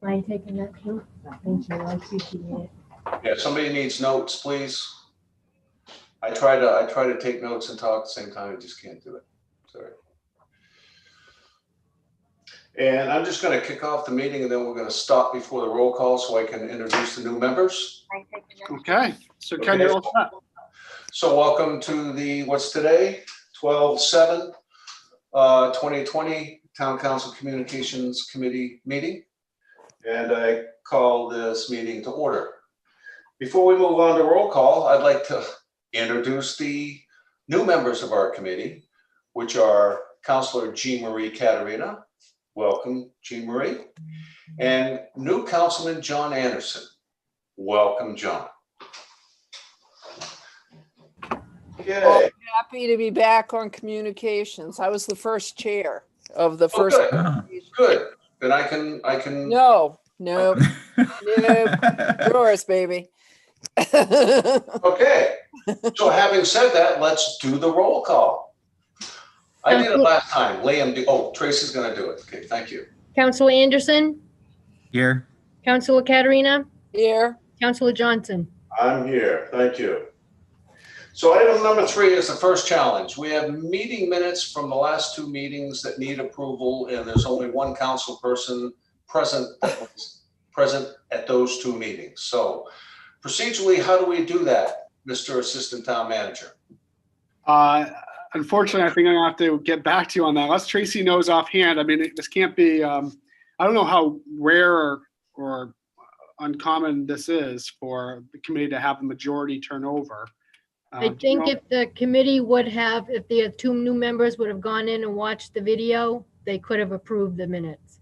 Mind taking that too? Thank you, I appreciate it. Yeah, if somebody needs notes, please. I try to take notes and talk at the same time. I just can't do it. Sorry. And I'm just going to kick off the meeting, and then we're going to stop before the roll call so I can introduce the new members. Okay, so Ken, you're all set. So welcome to the, what's today? 12/7/2020 Town Council Communications Committee meeting. And I call this meeting to order. Before we move on to roll call, I'd like to introduce the new members of our committee, which are Councilor Jean Marie Caterina. Welcome, Jean Marie. And new Councilman John Anderson. Welcome, John. Okay. Well, happy to be back on communications. I was the first chair of the first. Good. Then I can. No. Yours, baby. Okay. So having said that, let's do the roll call. I did it last time. Liam, Tracy's going to do it. Okay, thank you. Councilor Anderson? Here. Councilor Caterina? Here. Councilor Johnson? I'm here. Thank you. So item number 3 is the first challenge. We have meeting minutes from the last 2 meetings that need approval, and there's only one council person present at those 2 meetings. So procedurally, how do we do that, Mr. Assistant Town Manager? Unfortunately, I think I'm gonna have to get back to you on that. Unless Tracy knows offhand. I mean, this can't be, I don't know how rare or uncommon this is for the committee to have the majority turnover. I think if the committee would have, if the 2 new members would have gone in and watched the video, they could have approved the minutes.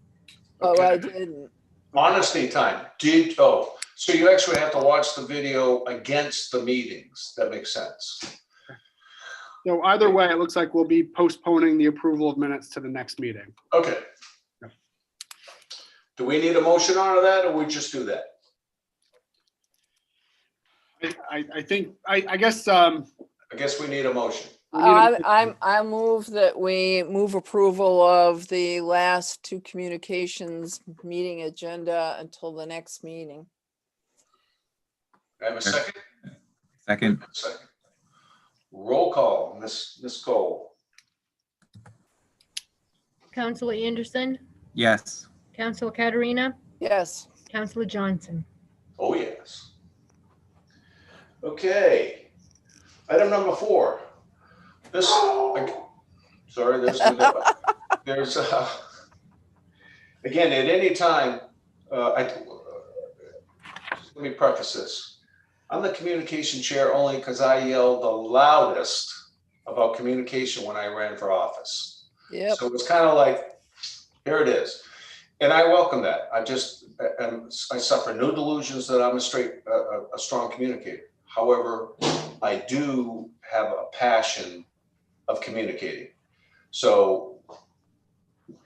Oh, I didn't. Honesty time. So you actually have to watch the video against the meetings. That makes sense. So either way, it looks like we'll be postponing the approval of minutes to the next meeting. Okay. Yeah. Do we need a motion out of that, or we just do that? I think, I guess. I guess we need a motion. I move that we move approval of the last 2 communications meeting agenda until the next meeting. I have a second? Second. Second. Roll call, Ms. Cole. Councilor Anderson? Yes. Councilor Caterina? Yes. Councilor Johnson? Oh, yes. Okay. Item number 4. There's again, at any time, let me preface this. I'm the communication chair only because I yelled the loudest about communication when I ran for office. Yep. So it's kind of like, here it is. And I welcome that. I suffer no delusions that I'm a strong communicator. However, I do have a passion of communicating. So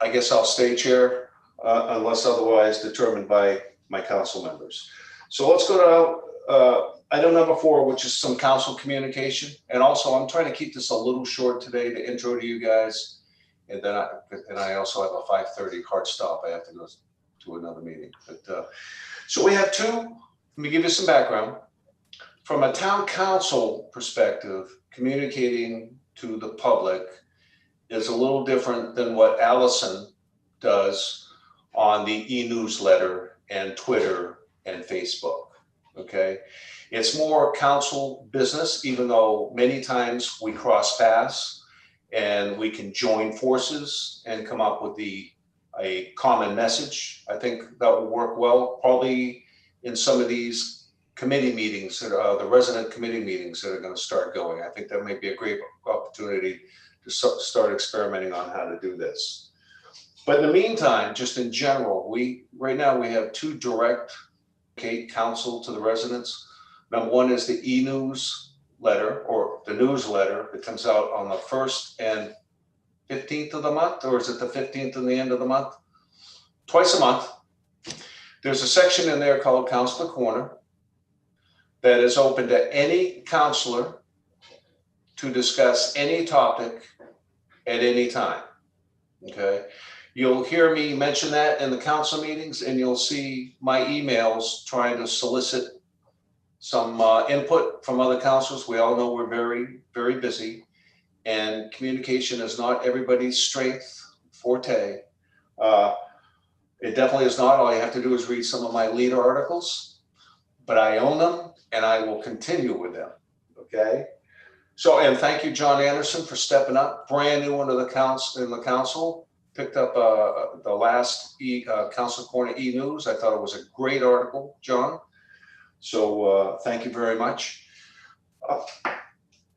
I guess I'll stay chair unless otherwise determined by my council members. So let's go to item number 4, which is some council communication. And also I'm trying to keep this a little short today to intro to you guys. And then I also have a 5:30 hard stop. I have to go to another meeting. But so we have 2, let me give you some background. From a town council perspective, communicating to the public is a little different than what Allison does on the e-newsletter and Twitter and Facebook, okay? It's more council business, even though many times we cross paths and we can join forces and come up with a common message. I think that would work well, probably in some of these committee meetings, the resident committee meetings that are going to start going. I think that may be a great opportunity to start experimenting on how to do this. But in the meantime, just in general, right now we have 2 direct counsel to the residents. Number 1 is the e-newsletter, or the newsletter that comes out on the 1st and 15th of the month, or is it the 15th and the end of the month? Twice a month. There's a section in there called Counselor Corner that is open to any counselor to discuss any topic at any time, okay? You'll hear me mention that in the council meetings, and you'll see my emails trying to solicit some input from other councils. We all know we're very, very busy, and communication is not everybody's strength, forte. It definitely is not. All you have to do is read some of my leader articles, but I own them and I will continue with them. Okay. So, and thank you, John Anderson, for stepping up, brand new into the council, picked up the last Council Corner e-News. I thought it was a great article, John. So thank you very much.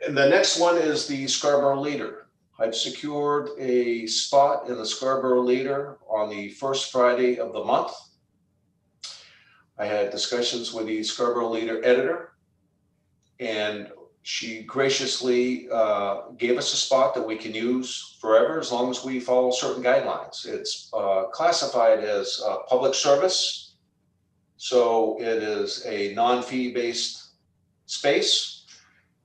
And the next one is the Scarborough Leader. I've secured a spot in the Scarborough Leader on the first Friday of the month. I had discussions with the Scarborough Leader editor, and she graciously gave us a spot that we can use forever as long as we follow certain guidelines. It's classified as public service, so it is a non-fee based space.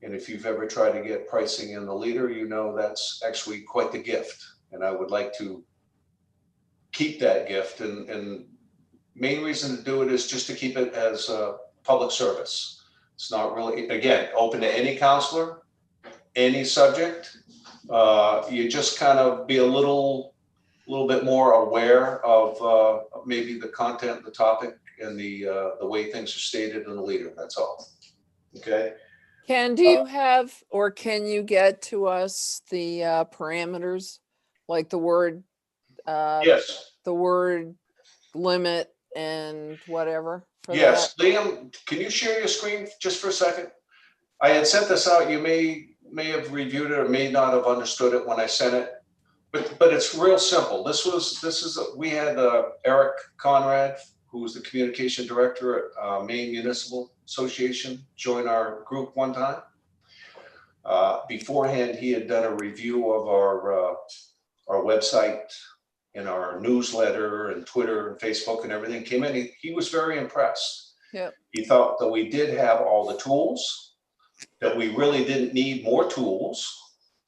And if you've ever tried to get pricing in the Leader, you know that's actually quite the gift. And I would like to keep that gift. And main reason to do it is just to keep it as a public service. It's not really, again, open to any counselor, any subject. You just kind of be a little bit more aware of maybe the content, the topic, and the way things are stated in the Leader. That's all. Okay. Ken, do you have, or can you get to us the parameters, like the word, Yes. the word limit and whatever? For Yes. that? Liam, can you share your screen just for a second? I had sent this out. You may have reviewed it or may not have understood it when I sent it, but it's real simple. We had Eric Conrad, who was the communication director at Maine Municipal Association, join our group one time. Beforehand, he had done a review of our website and our newsletter and Twitter and Facebook and everything. Came in, he was very impressed. Yep. He thought that we did have all the tools, that we really didn't need more tools.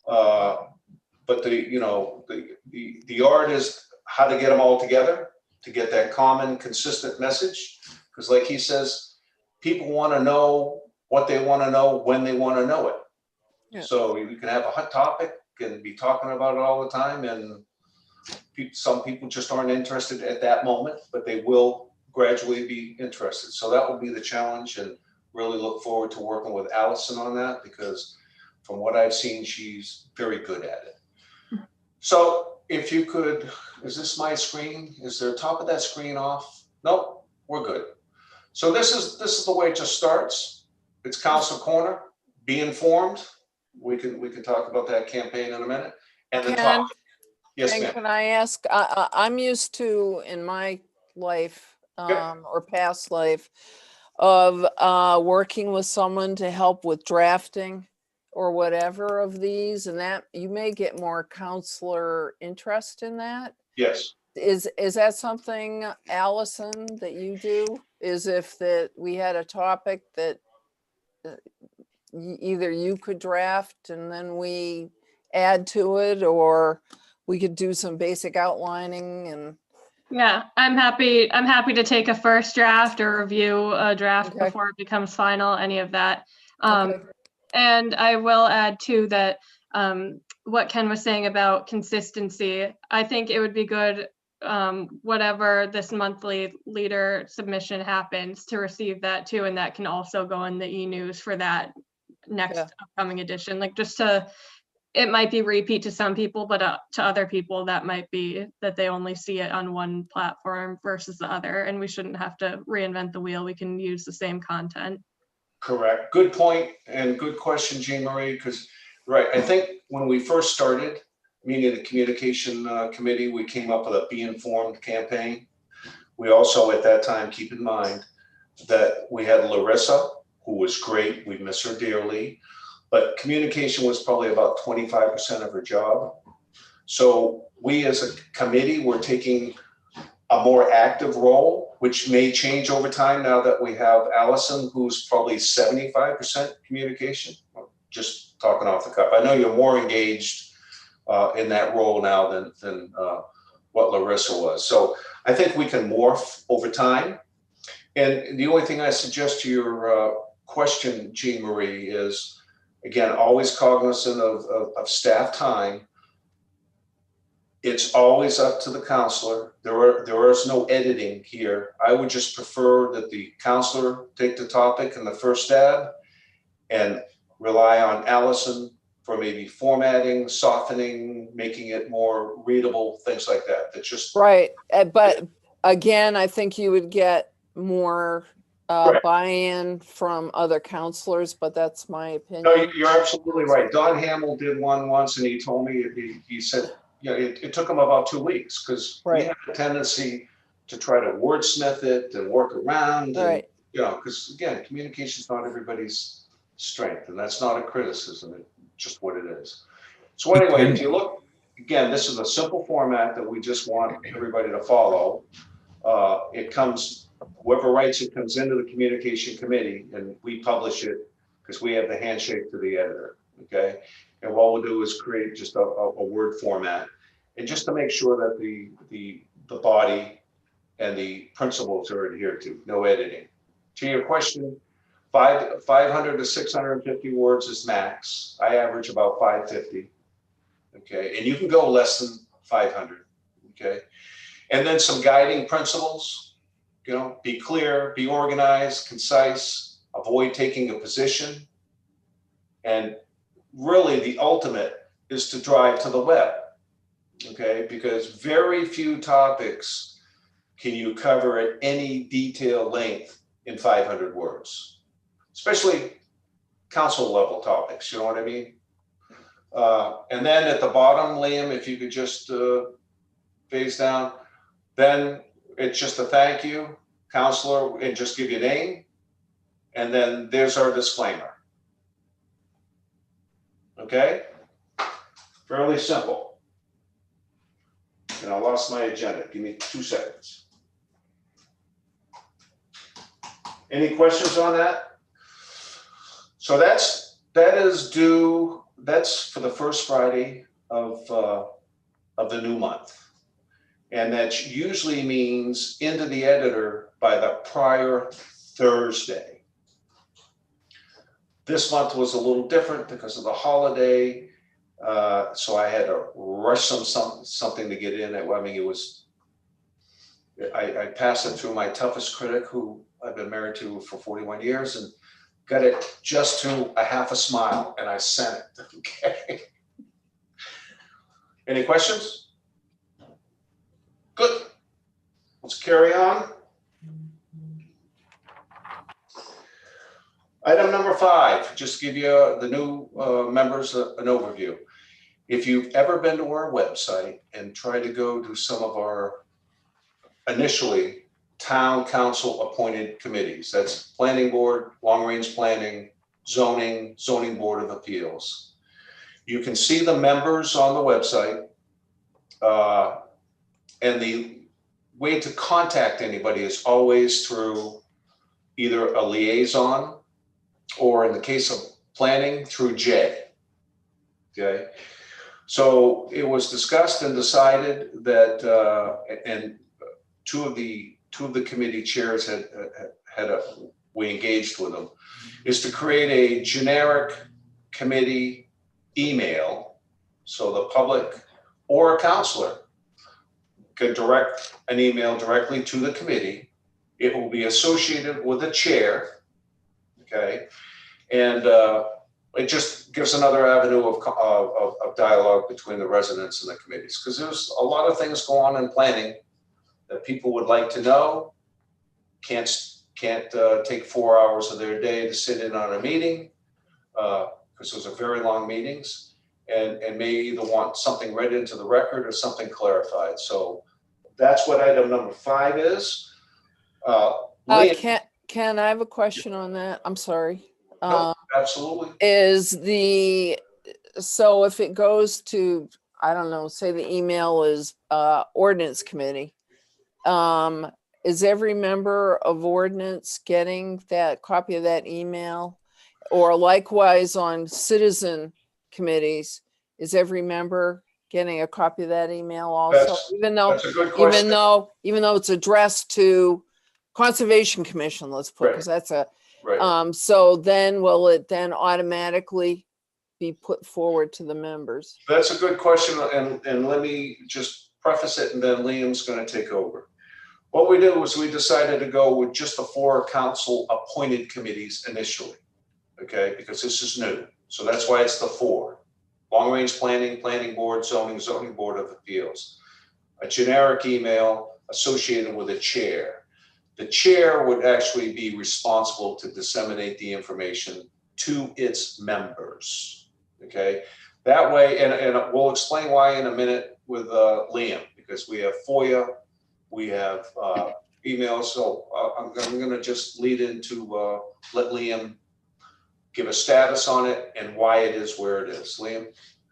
But the art is how to get them all together, to get that common, consistent message. Because like he says, people want to know what they want to know when they want to know it. Yeah. So you can have a hot topic and be talking about it all the time, and some people just aren't interested at that moment, but they will gradually be interested. So that will be the challenge, and really look forward to working with Allison on that, because from what I've seen, she's very good at it. So if you could, is this my screen? Is there top of that screen off? Nope, we're good. So this is the way it just starts. It's Council Corner. Be informed. We can talk about that campaign in a minute. And the Ken, top. Yes, Ken, ma'am. can I ask, I'm used to, in my life, or past life, of working with someone to help with drafting or whatever of these, and that you may get more counselor interest in that. Yes. Is that something, Allison, that you do? Is if that we had a topic that either you could draft and then we add to it, or we could do some basic outlining and. Yeah, I'm happy to take a first draft or review a draft Okay. before it becomes final, any of that. Okay. And I will add too that what Ken was saying about consistency, I think it would be good, whatever this monthly Leader submission happens, to receive that too. And that can also go in the e-news for that next upcoming edition. Like, just to, it might be repeat to some people, but to other people that might be that they only see it on one platform versus the other. And we shouldn't have to reinvent the wheel. We can use the same content. Correct. Good point and good question, Jean Marie, because, right, I think when we first started, meaning the communication committee, we came up with a Be Informed campaign. We also, at that time, keep in mind that we had Larissa, who was great. We miss her dearly, but communication was probably about 25% of her job. So we as a committee were taking a more active role, which may change over time now that we have Allison, who's probably 75% communication. Just talking off the cuff. I know you're more engaged in that role now than what Larissa was. So I think we can morph over time. And the only thing I suggest to your question, Jean Marie, is, again, always cognizant of staff time. It's always up to the counselor. There is no editing here. I would just prefer that the counselor take the topic in the first stab and rely on Allison for maybe formatting, softening, making it more readable, things like that. That's just Right, but again, I think you would get more Right. buy-in from other counselors, but that's my No, opinion. you're absolutely right. Don Hamill did one once, and he told me, he said, you know, it took him about 2 weeks, because we Right. have a tendency to try to wordsmith it and work around, and, Right. you know, because again, communication is not everybody's strength, and that's not a criticism, it's just what it is. So Hey, anyway, Ken. if you look, again, this is a simple format that we just want everybody to follow. It comes, whoever writes it comes into the communication committee, and we publish it because we have the handshake to the editor, okay? And what we'll do is create just a word format, and just to make sure that the body and the principles are adhered to, no editing. To your question, 500 to 650 words is max. I average about 550, okay? And you can go less than 500, okay? And then some guiding principles, you know, be clear, be organized, concise, avoid taking a position. And really the ultimate is to drive to the web, okay? Because very few topics can you cover at any detail length in 500 words, especially council level topics, you know what I mean? And then at the bottom, Liam, if you could just phase down, then it's just a thank you, counselor, and just give your name. And then there's our disclaimer. Okay? Fairly simple. And I lost my agenda. Give me 2 seconds. Any questions on that? So that is due, that's for the first Friday of the new month. And that usually means into the editor by the prior Thursday. This month was a little different because of the holiday. So I had to rush something to get in. I mean, it was, I passed it through my toughest critic, who I've been married to for 41 years, and got it just to a half a smile, and I sent it. Okay. Any questions? Good. Let's carry on. Item number 5, just to give you the new members an overview. If you've ever been to our website and tried to go to some of our initially town council appointed committees, that's planning board, long range planning, zoning board of appeals. You can see the members on the website, and the way to contact anybody is always through either a liaison, or in the case of planning, through Jay. Okay, so it was discussed and decided that, and two of the committee chairs we engaged with them, is to create a generic committee email, so the public or a counselor can direct an email directly to the committee. It will be associated with a chair, okay? And it just gives another avenue of dialogue between the residents and the committees, because there's a lot of things going on in planning that people would like to know. Can't take 4 hours of their day to sit in on a meeting, because those are very long meetings, and may either want something read into the record or something clarified. So that's what item number 5 is. Liam, Ken, I have a question on that. I'm sorry. no, absolutely. So if it goes to, I don't know, say the email is ordinance committee, is every member of ordinance getting that copy of that email? Or likewise on citizen committees, is every member getting a copy of that email also, That's- even though, That's a good question. even though it's addressed to Conservation Commission, let's put, because that's a, Right. so then will it then automatically be put forward to the members? That's a good question, and let me just preface it, and then Liam's gonna take over. What we did was we decided to go with just the 4 council-appointed committees initially, okay? Because this is new, so that's why it's the 4. Long-range planning, planning board, zoning, zoning board of appeals. A generic email associated with a chair. The chair would actually be responsible to disseminate the information to its members, okay? That way, and we'll explain why in a minute with Liam, because we have FOIA, we have emails, so I'm gonna just lead into let Liam give a status on it and why it is where it is. Liam,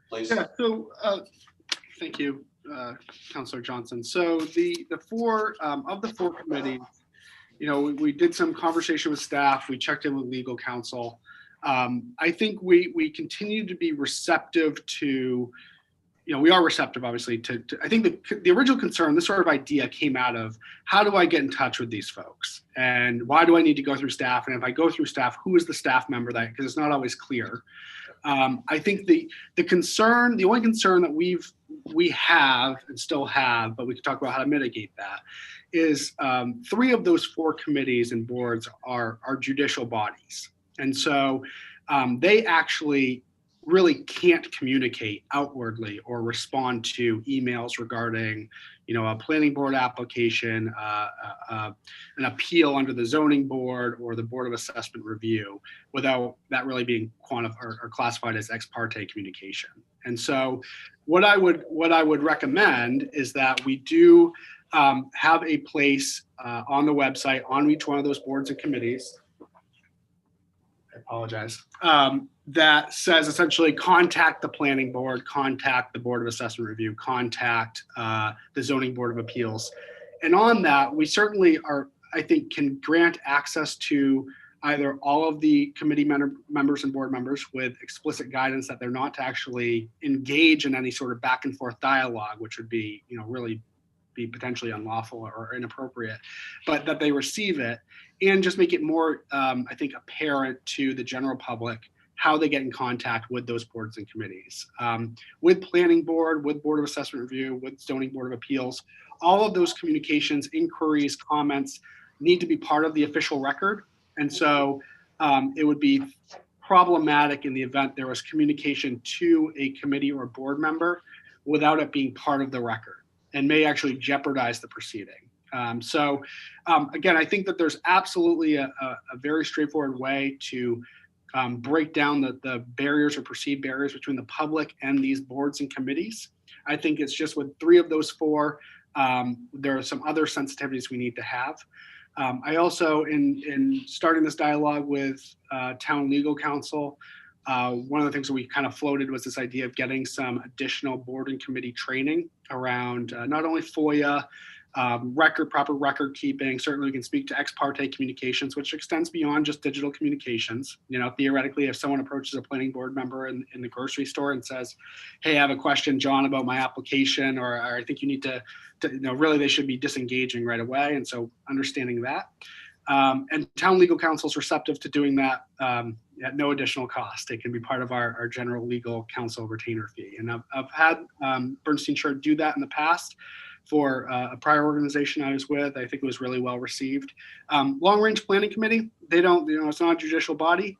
please. Yeah, so thank you, Councilor Johnson. So the 4 of the 4 committees, you know, we did some conversation with staff. We checked in with legal counsel. I think we continue to be receptive to, you know, we are receptive, obviously, to I think the original concern, this sort of idea came out of, how do I get in touch with these folks? And why do I need to go through staff? And if I go through staff, who is the staff member that, because it's not always clear. I think the only concern that we have and still have, but we can talk about how to mitigate that, is 3 of those 4 committees and boards are judicial bodies. And so they actually really can't communicate outwardly or respond to emails regarding, you know, a planning board application, an appeal under the zoning board or the Board of Assessment review, without that really being quantified or classified as ex parte communication. And so what I would recommend is that we do have a place on the website on each one of those boards and committees. I apologize. That says essentially contact the planning board, contact the Board of Assessment Review, contact the Zoning Board of Appeals. And on that, we certainly I think, can grant access to either all of the committee members and board members with explicit guidance that they're not to actually engage in any sort of back and forth dialogue, which would be, you know, really be potentially unlawful or inappropriate, but that they receive it, and just make it more, I think, apparent to the general public how they get in contact with those boards and committees. With planning board, with Board of Assessment Review, with Zoning Board of Appeals, all of those communications, inquiries, comments need to be part of the official record. And so it would be problematic in the event there was communication to a committee or a board member without it being part of the record, and may actually jeopardize the proceeding. Again, I think that there's absolutely a very straightforward way to break down the barriers or perceived barriers between the public and these boards and committees. I think it's just with 3 of those 4, there are some other sensitivities we need to have. I also, in starting this dialogue with town legal counsel, one of the things that we kind of floated was this idea of getting some additional board and committee training around not only FOIA, proper record keeping. Certainly we can speak to ex parte communications, which extends beyond just digital communications. You know, theoretically, if someone approaches a planning board member in the grocery store and says, hey, I have a question, John, about my application, or I think you need to, you know, really they should be disengaging right away. And so understanding that. And town legal counsel is receptive to doing that at no additional cost. It can be part of our general legal counsel retainer fee. And I've had Bernstein Shore do that in the past for a prior organization I was with. I think it was really well received. Long Range Planning Committee, they don't, you know, it's not a judicial body.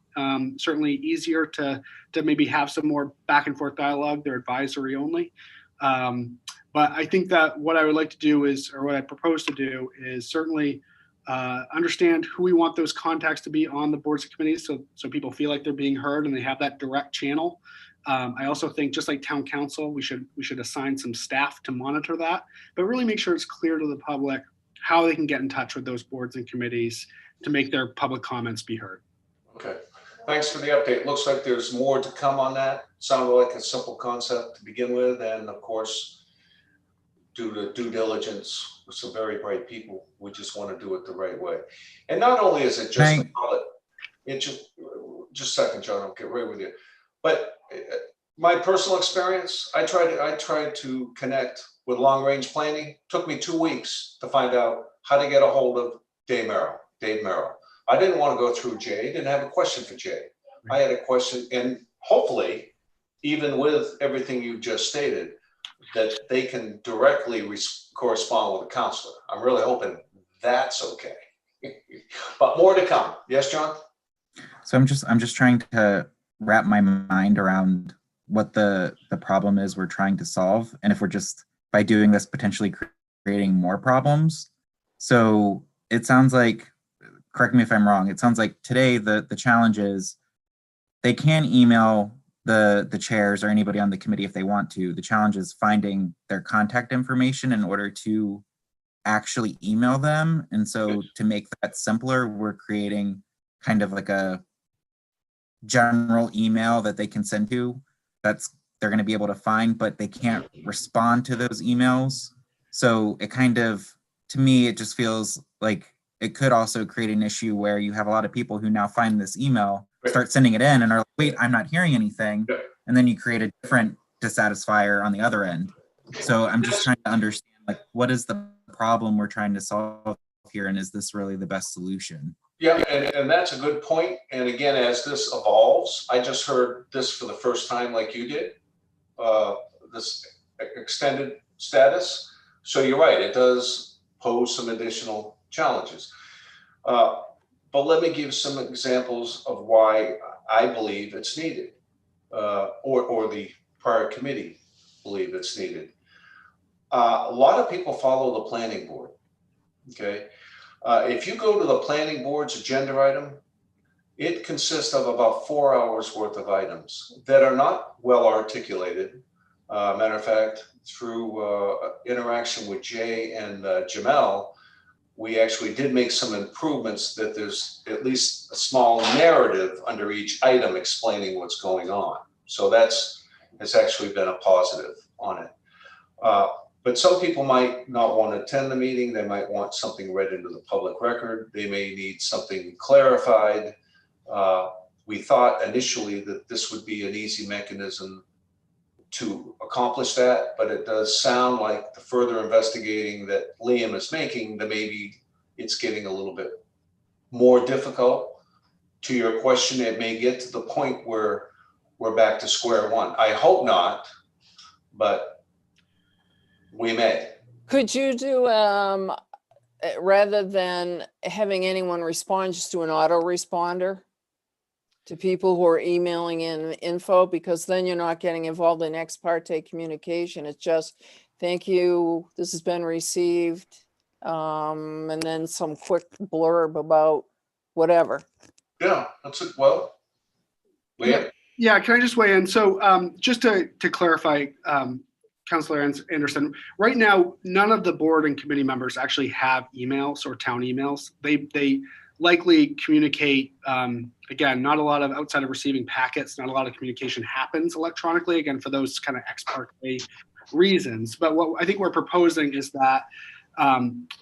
Certainly easier to maybe have some more back and forth dialogue. They're advisory only. But I think that what I would like to do is, or what I propose to do is certainly understand who we want those contacts to be on the boards and committees, so people feel like they're being heard and they have that direct channel. I also think, just like town council, we should assign some staff to monitor that, but really make sure it's clear to the public how they can get in touch with those boards and committees to make their public comments be heard. Okay, thanks for the update. Looks like there's more to come on that. Sounded like a simple concept to begin with, and of course, due to due diligence with some very bright people, we just want to do it the right way. And not only is it just a pilot, it just a second, John, I'll get right with you. But My personal experience, I tried to connect with long-range planning. Took me 2 weeks to find out how to get a hold of Dave Merrill. I didn't want to go through Jay, didn't have a question for Jay. I had a question, and hopefully, even with everything you just stated, that they can directly correspond with a counselor. I'm really hoping that's okay. But more to come. Yes, John? So I'm just trying to wrap my mind around what the problem is we're trying to solve, and if we're just by doing this potentially creating more problems. So it sounds like, correct me if I'm wrong, it sounds like today the challenge is they can email the chairs or anybody on the committee if they want to. The challenge is finding their contact information in order to actually email them. And so to make that simpler, we're creating kind of like a general email that they can send to they're going to be able to find, but they can't respond to those emails. So it kind of, to me, it just feels like it could also create an issue where you have a lot of people who now find this email, start sending it in and are like, wait, I'm not hearing anything. And then you create a different dissatisfier on the other end. So I'm just trying to understand, like, what is the problem we're trying to solve here? And is this really the best solution? Yeah, and that's a good point. And again, as this evolves, I just heard this for the first time like you did, this extended status. So you're right, it does pose some additional challenges. But let me give some examples of why I believe it's needed, or the prior committee believe it's needed. A lot of people follow the planning board, okay? If you go to the planning board's agenda item, it consists of about 4 hours worth of items that are not well articulated. Matter of fact, through interaction with Jay and Jamel, we actually did make some improvements that there's at least a small narrative under each item explaining what's going on. So has actually been a positive on it. But some people might not want to attend the meeting. They might want something read into the public record. They may need something clarified. We thought initially that this would be an easy mechanism to accomplish that, but it does sound like the further investigating that Liam is making, that maybe it's getting a little bit more difficult. To your question, it may get to the point where we're back to square one. I hope not, but we may. Could you do, rather than having anyone respond, just do an autoresponder to people who are emailing in info? Because then you're not getting involved in ex parte communication. It's just, thank you, this has been received. And then some quick blurb about whatever. Yeah, that's it. Well, Liam? Yeah, can I just weigh in? So just to clarify, Councillor Anderson, right now, none of the board and committee members actually have emails or town emails. They likely communicate, again, not a lot of, outside of receiving packets, not a lot of communication happens electronically, again, for those kind of ex parte reasons. But what I think we're proposing is that,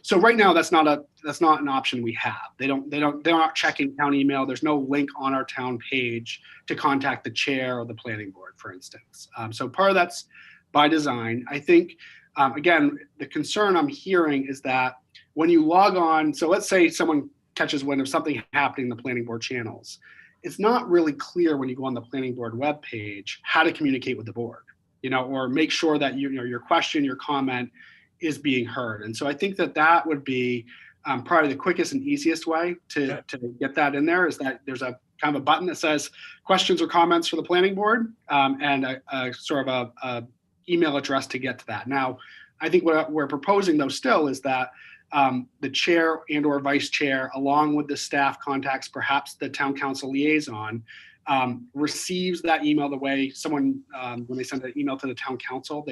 so right now that's not an option we have. They're not checking town email. There's no link on our town page to contact the chair or the planning board, for instance. So part of that's by design. I think, again, the concern I'm hearing is that when you log on, so let's say someone catches wind of something happening in the planning board channels, it's not really clear when you go on the planning board webpage how to communicate with the board, or make sure that your question, your comment is being heard. And so I think that would be probably the quickest and easiest way to get that in there, is that there's a kind of a button that says questions or comments for the planning board, and a sort of a email address to get to that. Now, I think what we're proposing though still is that the chair and or vice chair, along with the staff contacts, perhaps the town council liaison, receives that email the way someone, when they send an email to the town council,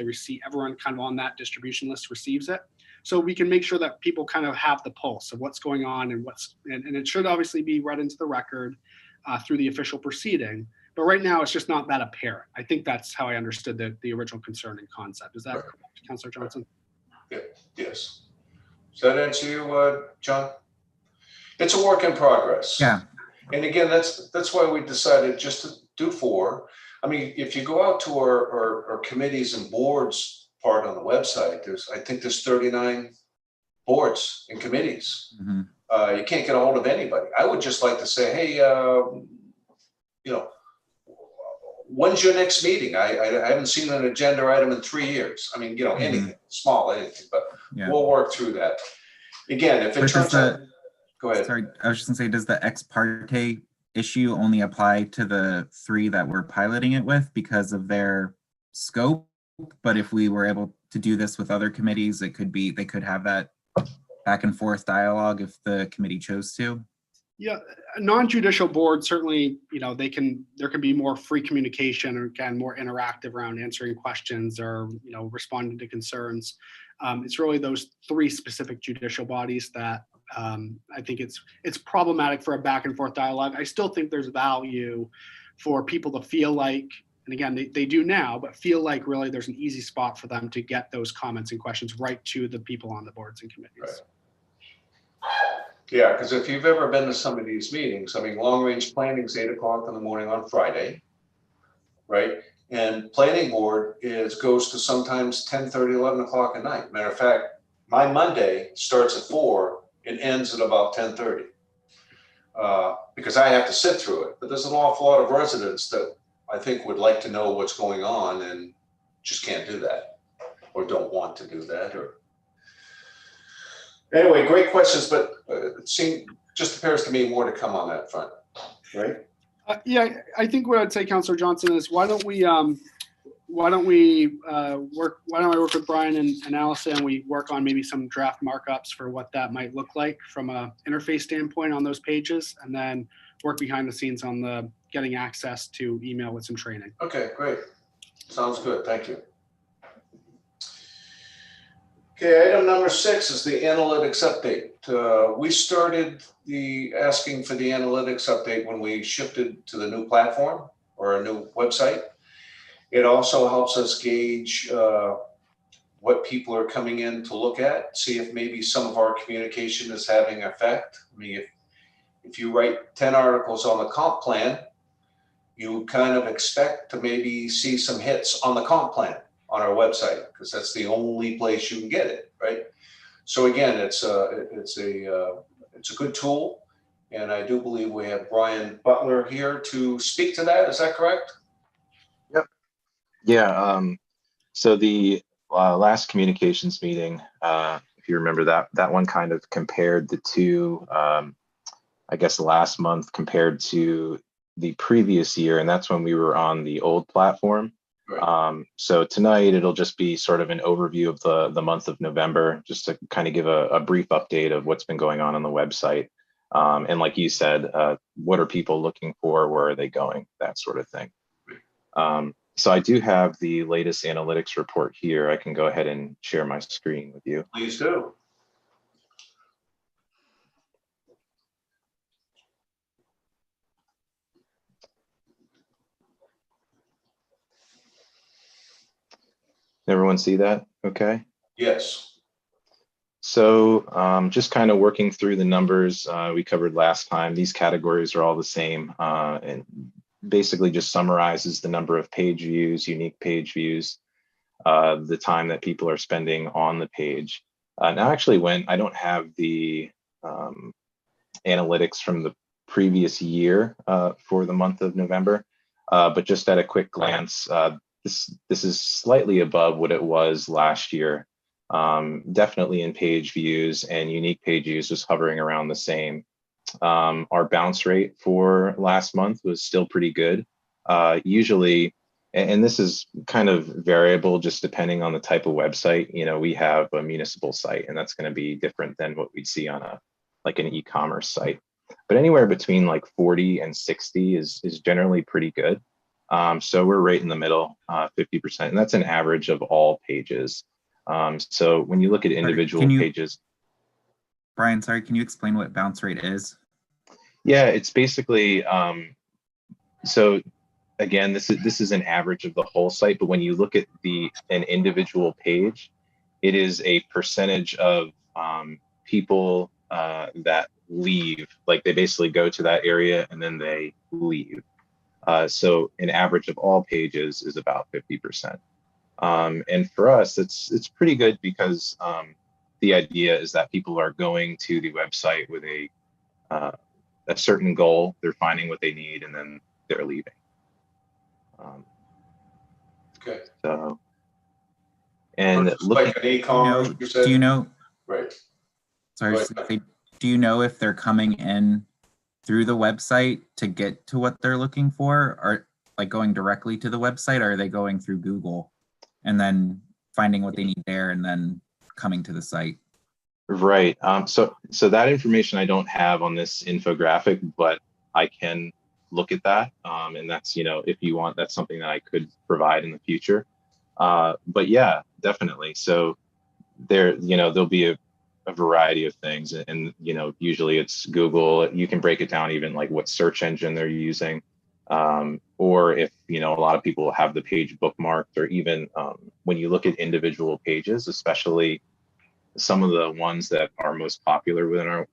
everyone kind of on that distribution list receives it. So we can make sure that people kind of have the pulse of what's going on and and it should obviously be read into the record through the official proceeding. But right now, it's just not that apparent. I think that's how I understood the original concern and concept. Is that correct, Councillor Johnson? Yeah, yes. Does that answer you, John? It's a work in progress. Yeah. And again, that's why we decided just to do 4. I mean, if you go out to our committees and boards part on the website, I think there's 39 boards and committees. Mhm. You can't get a hold of anybody. I would just like to say, hey, when's your next meeting? I haven't seen an agenda item in 3 years. I mean, anything, small, anything, but Yeah. we'll work through that. Again, if it But does turns out, go ahead. Sorry, I was just gonna say, does the ex parte issue only apply to the 3 that we're piloting it with because of their scope? But if we were able to do this with other committees, they could have that back and forth dialogue if the committee chose to. Yeah, a non-judicial board, certainly, there can be more free communication or again, more interactive around answering questions or, responding to concerns. It's really those 3 specific judicial bodies that I think it's problematic for a back and forth dialogue. I still think there's value for people to feel like, and again, they do now, but feel like really there's an easy spot for them to get those comments and questions right to the people on the boards and committees. Right. Yeah, because if you've ever been to some of these meetings, I mean, long range planning is 8 o'clock in the morning on Friday, right? And planning board goes to sometimes 10:30, 11 o'clock at night. Matter of fact, my Monday starts at 4 and ends at about 10:30 because I have to sit through it. But there's an awful lot of residents that I think would like to know what's going on and just can't do that or don't want to do that. Anyway, great questions, but it just appears to me more to come on that front, right? Yeah, I think what I'd say, Councillor Johnson, is why don't I work with Brian and Allison, and we work on maybe some draft markups for what that might look like from a interface standpoint on those pages, and then work behind the scenes on the getting access to email with some training. Okay, great. Sounds good. Thank you. Okay, item number 6 is the analytics update. We started asking for the analytics update when we shifted to the new platform or a new website. It also helps us gauge what people are coming in to look at, see if maybe some of our communication is having effect. I mean, if you write 10 articles on the comp plan, you kind of expect to maybe see some hits on the comp plan on our website, because that's the only place you can get it, right? So again, it's a good tool, and I do believe we have Brian Butler here to speak to that. Is that correct? Yep. Yeah. So the last communications meeting, if you remember that one kind of compared the 2, I guess last month compared to the previous year, and that's when we were on the old platform. Right. So tonight it'll just be sort of an overview of the month of November, just to kind of give a brief update of what's been going on the website. And like you said, what are people looking for? Where are they going? That sort of thing. So I do have the latest analytics report here. I can go ahead and share my screen with you. Please do. Everyone see that? Okay. Yes. So just kind of working through the numbers we covered last time. These categories are all the same, and basically just summarizes the number of page views, unique page views, the time that people are spending on the page. Now actually I don't have the analytics from the previous year for the month of November, but just at a quick glance, this is slightly above what it was last year. Definitely in page views, and unique page views was hovering around the same. Our bounce rate for last month was still pretty good. Usually, and this is kind of variable just depending on the type of website. We have a municipal site, and that's going to be different than what we'd see on an e-commerce site. But anywhere between like 40 and 60 is generally pretty good. So we're right in the middle, 50%, and that's an average of all pages. So when you look at individual pages. Brian, sorry, can you explain what bounce rate is? Yeah, it's basically, so again, this is an average of the whole site, but when you look at an individual page, it is a percentage of people that leave, like they basically go to that area and then they leave. So an average of all pages is about 50%. And for us, it's pretty good because the idea is that people are going to the website with a certain goal. They're finding what they need, and then they're leaving. Okay. So, and Versus looking, like an e-commerce, you said? Do you know? Right. Sorry, Go just ahead. to say, do you know if they're coming in through the website to get to what they're looking for, or like going directly to the website, or are they going through Google and then finding what they need there and then coming to the site? right. So that information I don't have on this infographic, but I can look at that. And that's, if you want, that's something that I could provide in the future. But yeah, definitely. So there'll be a variety of things, and usually it's Google. You can break it down even like what search engine they're using, or if a lot of people have the page bookmarked, or even when you look at individual pages, especially some of the ones that are most popular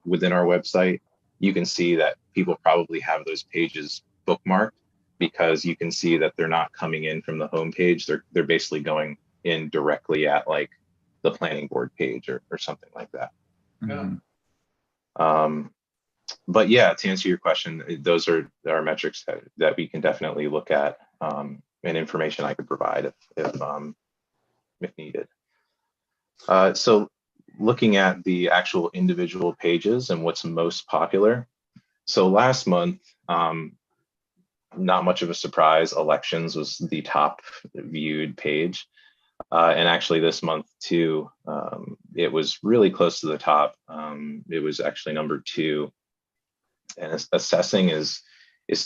within our website, you can see that people probably have those pages bookmarked because you can see that they're not coming in from the home page. They're basically going in directly at like the planning board page or something like that. Yeah. But yeah, to answer your question, those are our metrics that we can definitely look at, and information I could provide if needed. So looking at the actual individual pages and what's most popular. So last month, not much of a surprise, elections was the top viewed page. And actually this month too, it was really close to the top. It was actually number 2. And assessing is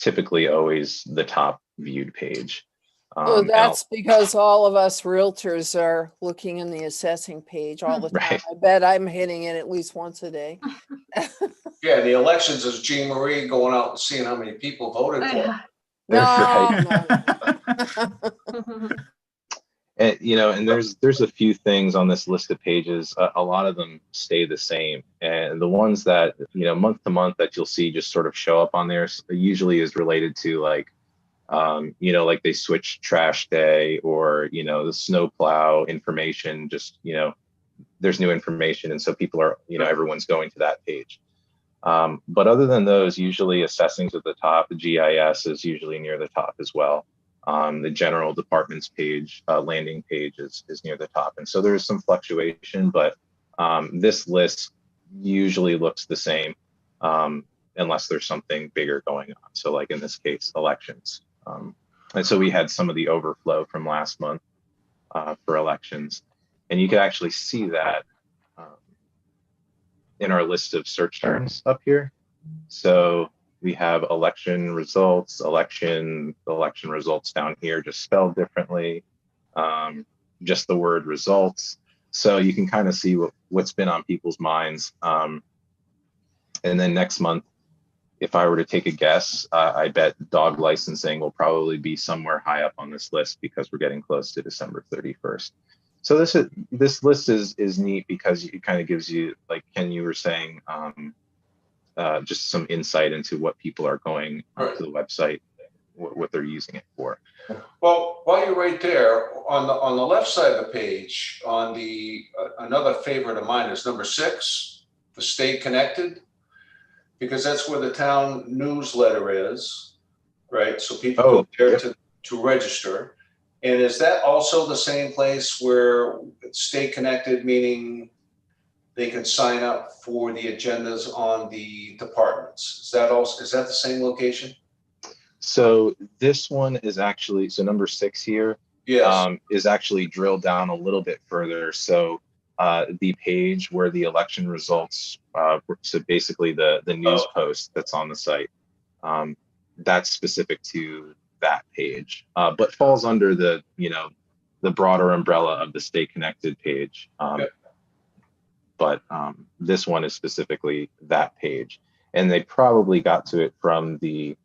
typically always the top viewed page. So that's because all of us realtors are looking in the assessing page all the time. Right. I bet I'm hitting it at least once a day. Yeah, the elections is Jean Marie going out and seeing how many people voted for her. No. And, and there's a few things on this list of pages. A lot of them stay the same, and the ones that month to month that you'll see just sort of show up on there usually is related to like like they switched trash day, or the snow plow information. Just there's new information, and so people are everyone's going to that page. But other than those, usually assessing's at the top. The GIS is usually near the top as well. The general departments page, landing page is near the top. And so there's some fluctuation, but this list usually looks the same unless there's something bigger going on. So like in this case, elections. And so we had some of the overflow from last month for elections. And you can actually see that in our list of search terms up here. So we have election results down here, just spelled differently, just the word results. So you can kind of see what's been on people's minds. And then next month, if I were to take a guess, I bet dog licensing will probably be somewhere high up on this list because we're getting close to December 31st. So this list is neat because it kind of gives you, like Ken, you were saying, just some insight into what people are going to the website, what they're using it for. Well, while you're right there, on the left side of the page, on the another favorite of mine is number 6, the Stay Connected, because that's where the town newsletter is, right? So people go there to register. And is that also the same place where Stay Connected, meaning they can sign up for the agendas on the departments? Is that the same location? So this one is actually, so number 6 here, yes, is actually drilled down a little bit further. So the page where the election results, so basically the news post that's on the site, that's specific to that page, but falls under the broader umbrella of the Stay Connected page. But this one is specifically that page, and they probably got to it from the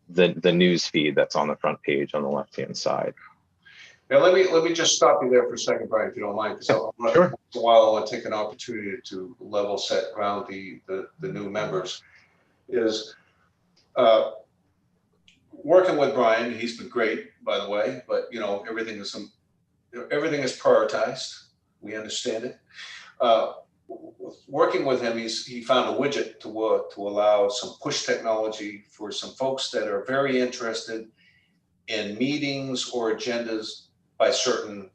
news feed that's on the front page on the left-hand side. Now let me just stop you there for a second, Brian, if you don't mind, because Sure. once in a while I want to take an opportunity to level set around the new members. Is working with Brian, he's been great, by the way, but you know, everything is prioritized. We understand it. Working with him, he found a widget to allow some push technology for some folks that are very interested in meetings or agendas by certain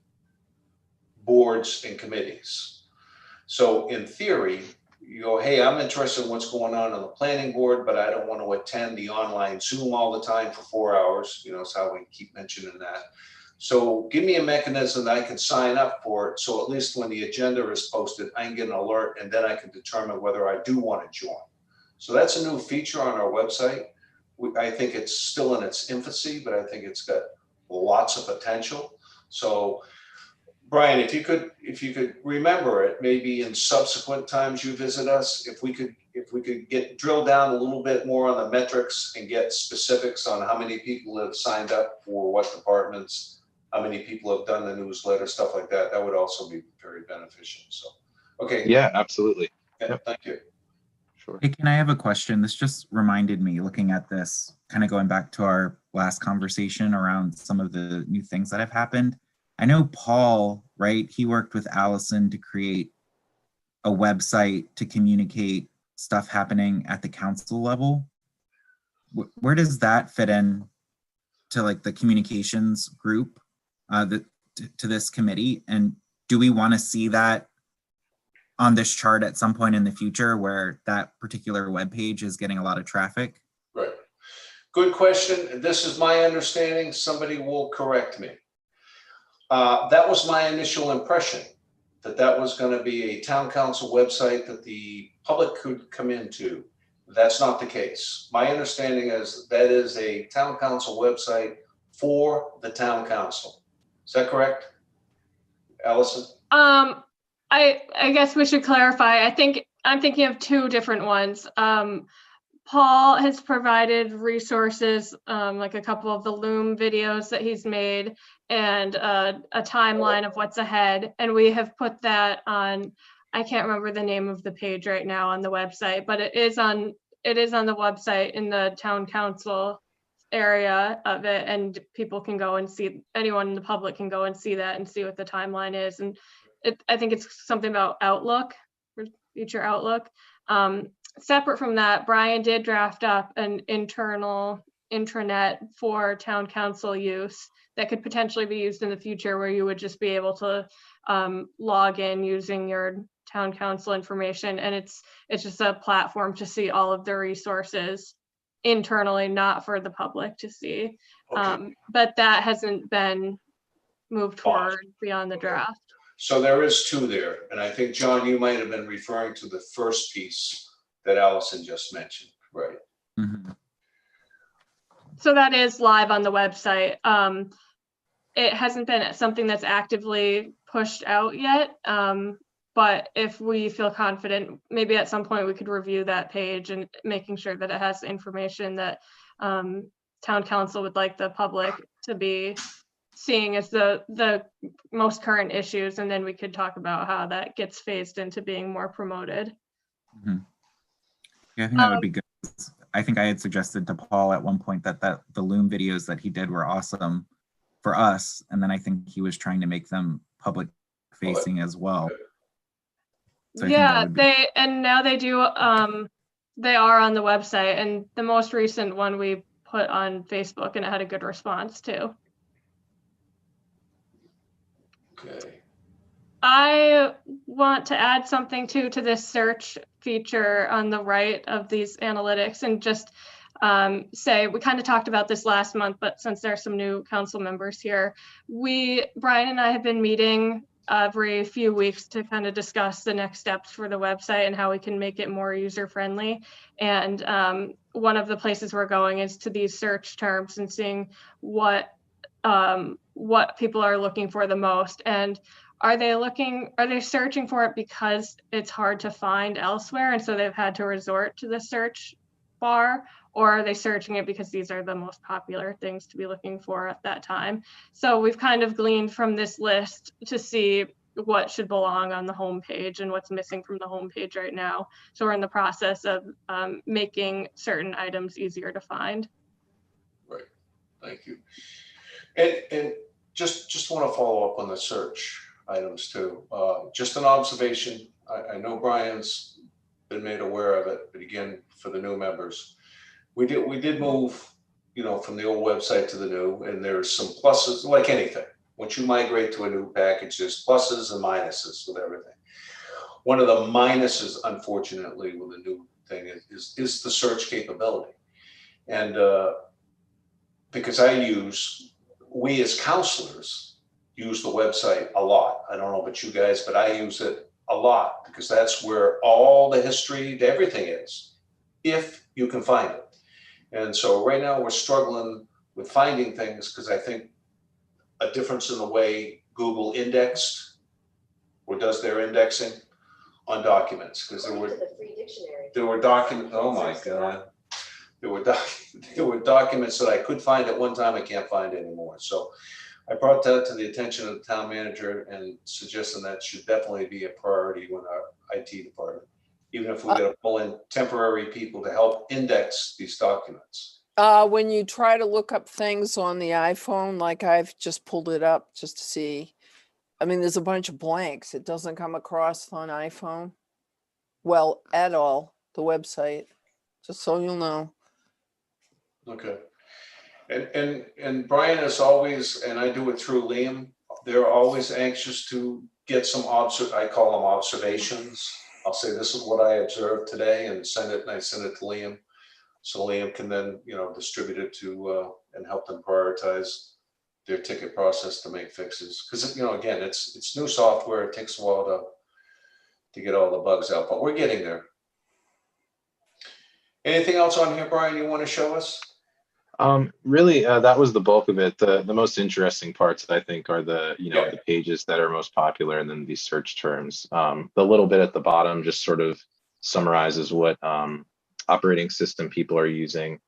boards and committees. So in theory, you go, hey, I'm interested in what's going on the planning board, but I don't want to attend the online Zoom all the time for 4 hours. You know, it's how we keep mentioning that. So give me a mechanism that I can sign up for it. So at least when the agenda is posted, I can get an alert and then I can determine whether I do want to join. So that's a new feature on our website. I think it's still in its infancy, but I think it's got lots of potential. So Brian, if you could remember it, maybe in subsequent times you visit us, if we could get drill down a little bit more on the metrics and get specifics on how many people have signed up for what departments, how many people have done the newsletter, stuff like that, that would also be very beneficial. So, okay. Yeah, absolutely. Yeah, Yep. thank you. Sure. Hey, can I have a question? This just reminded me, looking at this, kind of going back to our last conversation around some of the new things that have happened. I know Paul, right? He worked with Allison to create a website to communicate stuff happening at the council level. Where does that fit in to like the communications group, to this committee? And do we want to see that on this chart at some point in the future where that particular webpage is getting a lot of traffic? Right. Good question. This is my understanding. Somebody will correct me. That was my initial impression, that was going to be a town council website that the public could come into. That's not the case. My understanding is that is a town council website for the town council. Is that correct, Allison? I guess we should clarify. I'm thinking of two different ones. Paul has provided resources, like a couple of the Loom videos that he's made and a timeline of what's ahead. And we have put that on, I can't remember the name of the page right now on the website, but it is on the website in the town council area of it. And people can go and see, anyone in the public can go and see that and see what the timeline is. And I think it's something about Outlook, future Outlook. Separate from that, Brian did draft up an internal intranet for town council use that could potentially be used in the future, where you would just be able to log in using your town council information. And it's just a platform to see all of the resources internally, not for the public to see. Okay. But that hasn't been moved forward beyond the draft. So there is two there. And I think, John, you might have been referring to the first piece that Allison just mentioned, right? Mm-hmm. So that is live on the website. It hasn't been something that's actively pushed out yet. But if we feel confident, maybe at some point we could review that page and making sure that it has information that town council would like the public to be seeing as the most current issues. And then we could talk about how that gets phased into being more promoted. Mm-hmm. Yeah, I think that would be good. I think I had suggested to Paul at one point that the Loom videos that he did were awesome for us. And then I think he was trying to make them public facing as well. So yeah, and now they do, they are on the website, and the most recent one we put on Facebook and it had a good response too. Okay. I want to add something to this search feature on the right of these analytics, and just say, we kind of talked about this last month, but since there are some new council members here, Brian and I have been meeting every few weeks to kind of discuss the next steps for the website and how we can make it more user friendly. And one of the places we're going is to these search terms and seeing what people are looking for the most. And are they searching for it because it's hard to find elsewhere, and so they've had to resort to the search bar, or are they searching it because these are the most popular things to be looking for at that time? So we've kind of gleaned from this list to see what should belong on the homepage and what's missing from the homepage right now. So we're in the process of making certain items easier to find. Right. Thank you. And just want to follow up on the search items too. Just an observation. I know Brian's been made aware of it, but again, for the new members, we did move, from the old website to the new, and there's some pluses, like anything. Once you migrate to a new package, there's pluses and minuses with everything. One of the minuses, unfortunately, with the new thing is the search capability. And because we as counselors use the website a lot. I don't know about you guys, but I use it a lot because that's where all the history to everything is, if you can find it. And so right now we're struggling with finding things because I think a difference in the way Google indexed or does their indexing on documents, because there were documents, oh my God. There were documents that I could find at one time I can't find anymore. So I brought that to the attention of the town manager and suggesting that should definitely be a priority with our IT department, even if we got to pull in temporary people to help index these documents. When you try to look up things on the iPhone, like I've just pulled it up just to see, I mean, there's a bunch of blanks. It doesn't come across on iPhone well at all, the website, just so you'll know. Okay. And Brian is always, and I do it through Liam, they're always anxious to get some I call them observations. I'll say, this is what I observed today, and I send it to Liam. So Liam can then, distribute it to, and help them prioritize their ticket process to make fixes. Because, again, it's new software. It takes a while to get all the bugs out, but we're getting there. Anything else on here, Brian, you want to show us? Really, that was the bulk of it. The most interesting parts, I think, are the the pages that are most popular, and then these search terms. The little bit at the bottom just sort of summarizes what operating system people are using,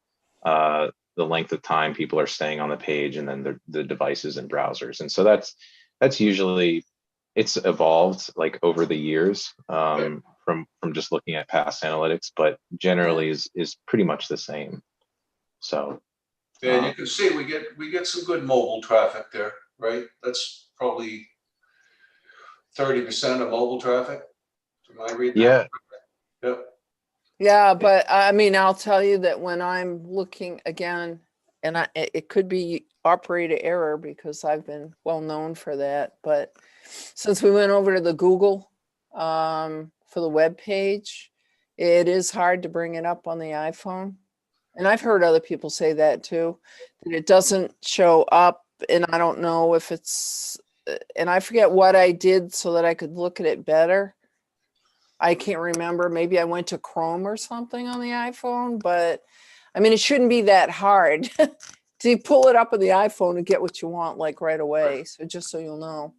the length of time people are staying on the page, and then the devices and browsers. And so that's usually, it's evolved like over the years from just looking at past analytics, but generally is pretty much the same. So. And you can see we get some good mobile traffic there, right? That's probably 30% of mobile traffic. Am I reading that? Yep. Yeah, but I mean, I'll tell you that when I'm looking again, and it could be operator error because I've been well known for that. But since we went over to the Google for the web page, it is hard to bring it up on the iPhone. And I've heard other people say that too, that it doesn't show up. And I don't know if it's, and I forget what I did so that I could look at it better. I can't remember. Maybe I went to Chrome or something on the iPhone, but I mean, it shouldn't be that hard to pull it up on the iPhone and get what you want like right away. So just so you'll know.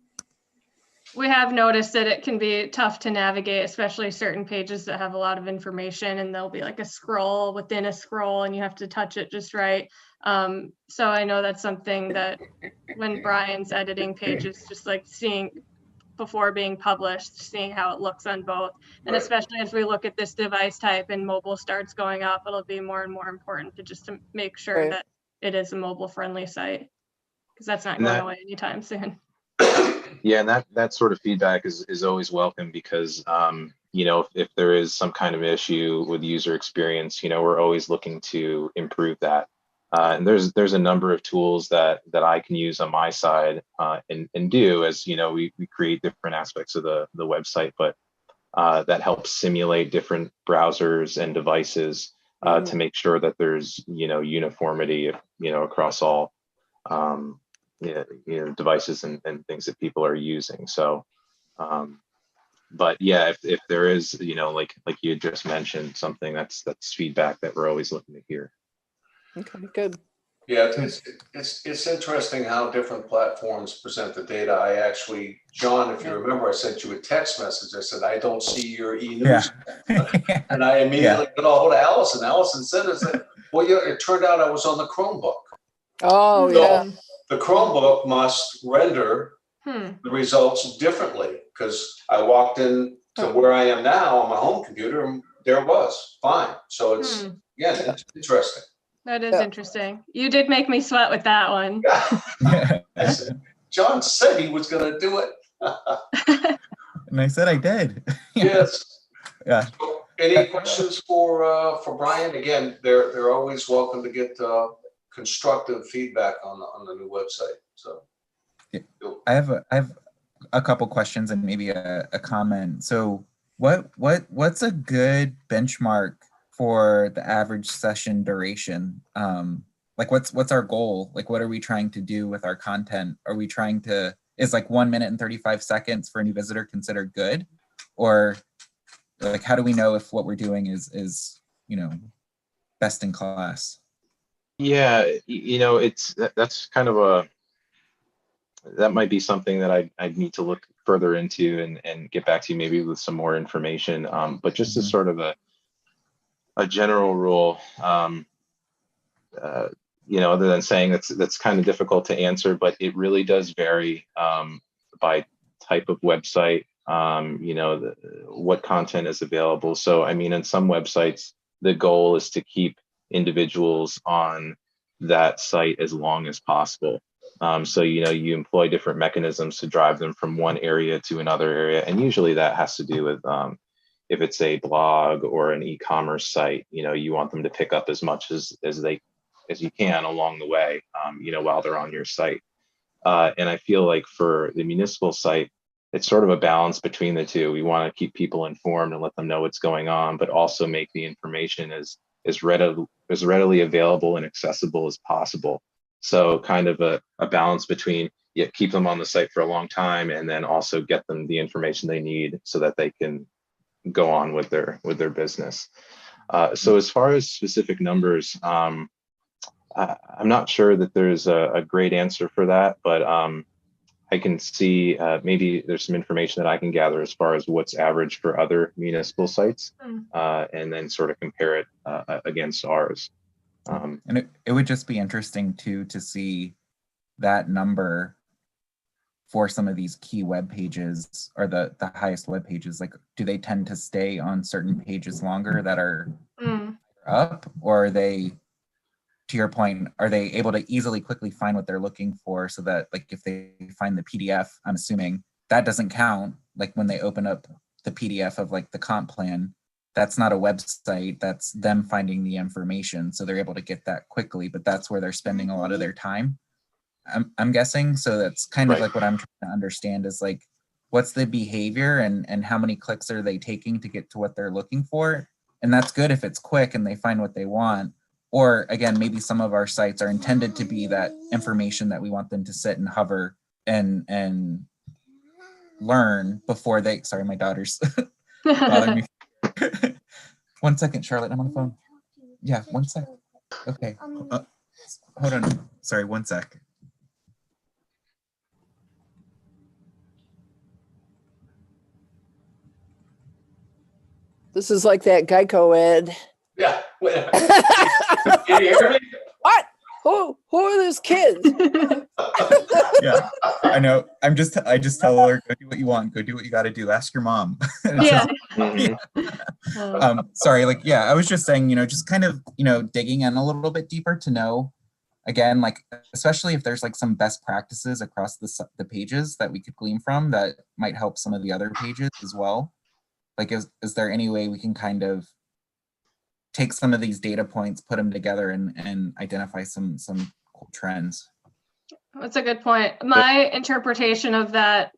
We have noticed that it can be tough to navigate, especially certain pages that have a lot of information, and there'll be like a scroll within a scroll and you have to touch it just right. So I know that's something that when Brian's editing pages, just like seeing before being published, seeing how it looks on both. And especially as we look at this device type and mobile starts going up, it'll be more and more important to make sure that it is a mobile friendly site, because that's not going away anytime soon. Yeah, and that sort of feedback is always welcome, because if there is some kind of issue with user experience, we're always looking to improve that. And there's a number of tools that I can use on my side and do, as we create different aspects of the website, but that helps simulate different browsers and devices to make sure that there's uniformity across all devices and things that people are using. So but yeah, if there is like you had just mentioned, something that's feedback that we're always looking to hear. Okay, good. Yeah, it's interesting how different platforms present the data. I actually, John, if you remember, I sent you a text message. I said, I don't see your e-news. Yeah. And I immediately got a hold of Allison. Allison said, well, yeah, it turned out I was on the Chromebook. Oh, So yeah. the Chromebook must render the results differently, because I walked in to where I am now on my home computer and there it was fine. So it's, it's interesting. That is Yeah. interesting. You did make me sweat with that one. I said, John said he was gonna do it. And I said I did. Yes. Yeah. So, any questions for Brian? Again, they're always welcome to get constructive feedback on the new website. So I have a couple questions and maybe a comment. So what's a good benchmark for the average session duration? Like what's our goal? Like what are we trying to do with our content? Are we trying to, is like 1 minute and 35 seconds for a new visitor considered good? Or like how do we know if what we're doing is best in class? Yeah, that's kind of that might be something that I'd need to look further into and get back to you maybe with some more information. But just as sort of a general rule, other than saying that's kind of difficult to answer, but it really does vary by type of website, what content is available. So, I mean, in some websites, the goal is to keep individuals on that site as long as possible. So, you employ different mechanisms to drive them from one area to another area. And usually that has to do with if it's a blog or an e-commerce site, you want them to pick up as much as you can along the way, while they're on your site. And I feel like for the municipal site, it's sort of a balance between the two. We want to keep people informed and let them know what's going on, but also make the information as readily available and accessible as possible. So kind of a balance between keep them on the site for a long time and then also get them the information they need so that they can go on with their business. So as far as specific numbers, I'm not sure that there's a great answer for that, but I can see maybe there's some information that I can gather as far as what's average for other municipal sites, and then sort of compare it against ours. And it would just be interesting too to see that number for some of these key web pages or the highest web pages. Like, do they tend to stay on certain pages longer that are up, or are they, to your point, are they able to easily quickly find what they're looking for, so that like if they find the PDF, I'm assuming that doesn't count, like when they open up the PDF of like the comp plan, that's not a website, that's them finding the information, so they're able to get that quickly, but that's where they're spending a lot of their time, I'm guessing. So that's kind of like what I'm trying to understand is like, what's the behavior and how many clicks are they taking to get to what they're looking for? And that's good if it's quick and they find what they want. Or again, maybe some of our sites are intended to be that information that we want them to sit and hover and learn before they, sorry, my daughter's bothering me. 1 second, Charlotte, I'm on the phone. Yeah, 1 sec. Okay, hold on, sorry, 1 sec. This is like that Geico ad. yeah. Can you hear me? What? Who are those kids? Yeah, I know. I just tell her, go do what you want, go do what you got to do. Ask your mom. Yeah. Sorry, like, yeah, I was just saying, just kind of, digging in a little bit deeper to know, again, like, especially if there's like some best practices across the pages that we could glean from that might help some of the other pages as well. Like, is there any way we can kind of take some of these data points, put them together and identify some cool trends? That's a good point. My interpretation of that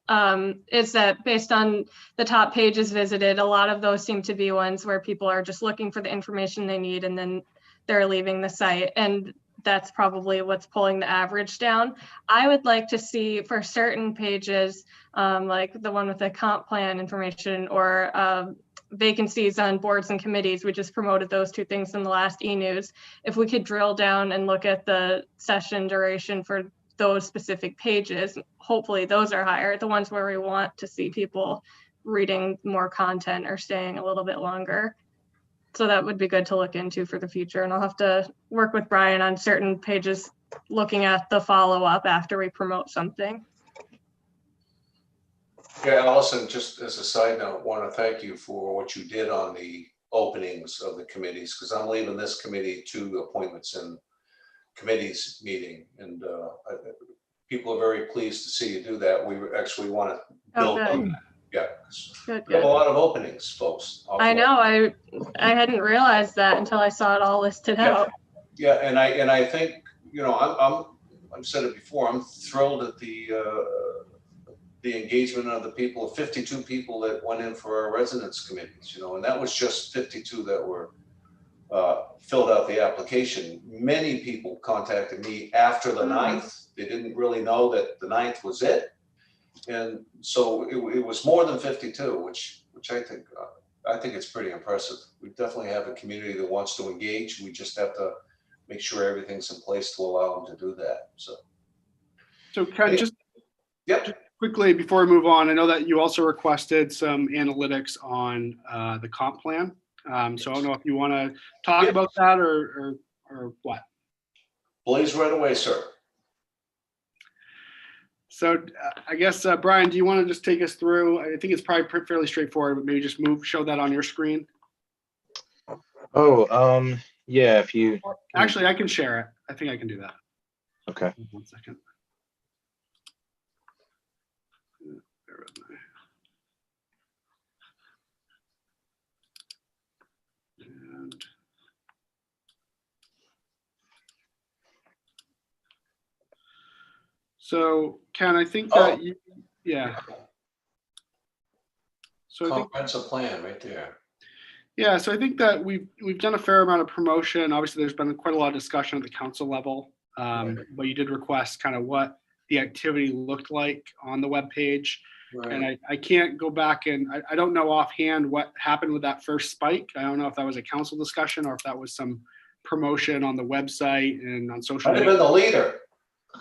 is that based on the top pages visited, a lot of those seem to be ones where people are just looking for the information they need and then they're leaving the site. And that's probably what's pulling the average down. I would like to see for certain pages, like the one with the comp plan information or vacancies on boards and committees. We just promoted those two things in the last e-news. If we could drill down and look at the session duration for those specific pages, hopefully those are higher. The ones where we want to see people reading more content or staying a little bit longer. So that would be good to look into for the future. And I'll have to work with Brian on certain pages, looking at the follow-up after we promote something. Yeah, Allison, just as a side note, want to thank you for what you did on the openings of the committees, because I'm leaving this committee to appointments and committees meeting, and people are very pleased to see you do that. We actually want to build on that. Yeah, 'cause Good, we have a good. lot of openings, folks. I know, I hadn't realized that until I saw it all listed Yeah. out. Yeah, and I think, you know, I've said it before, I'm thrilled at the engagement of the people, 52 people that went in for our residence committees, you know, and that was just 52 that were filled out the application. Many people contacted me after the 9th. They didn't really know that the 9th was it. And so it was more than 52, which I think it's pretty impressive. We definitely have a community that wants to engage. We just have to make sure everything's in place to allow them to do that. So Ken, just Yep. quickly before we move on, I know that you also requested some analytics on the comp plan. So I don't know if you want to talk Yeah. about that or what. Blaze right away, sir. So I guess, Brian, do you want to just take us through? I think it's probably fairly straightforward, but maybe just show that on your screen. Oh, yeah, if you. Actually, I can share it. I think I can do that. Okay. 1 second. Bear with me. And so, Ken, I think that yeah. So I think, Comprehensive plan right there. yeah, so I think that we've done a fair amount of promotion. Obviously, there's been quite a lot of discussion at the council level, but you did request kind of what the activity looked like on the webpage. Right. And I can't go back and I don't know offhand what happened with that first spike. I don't know if that was a council discussion or if that was some promotion on the website and on social Might have media. been the leader.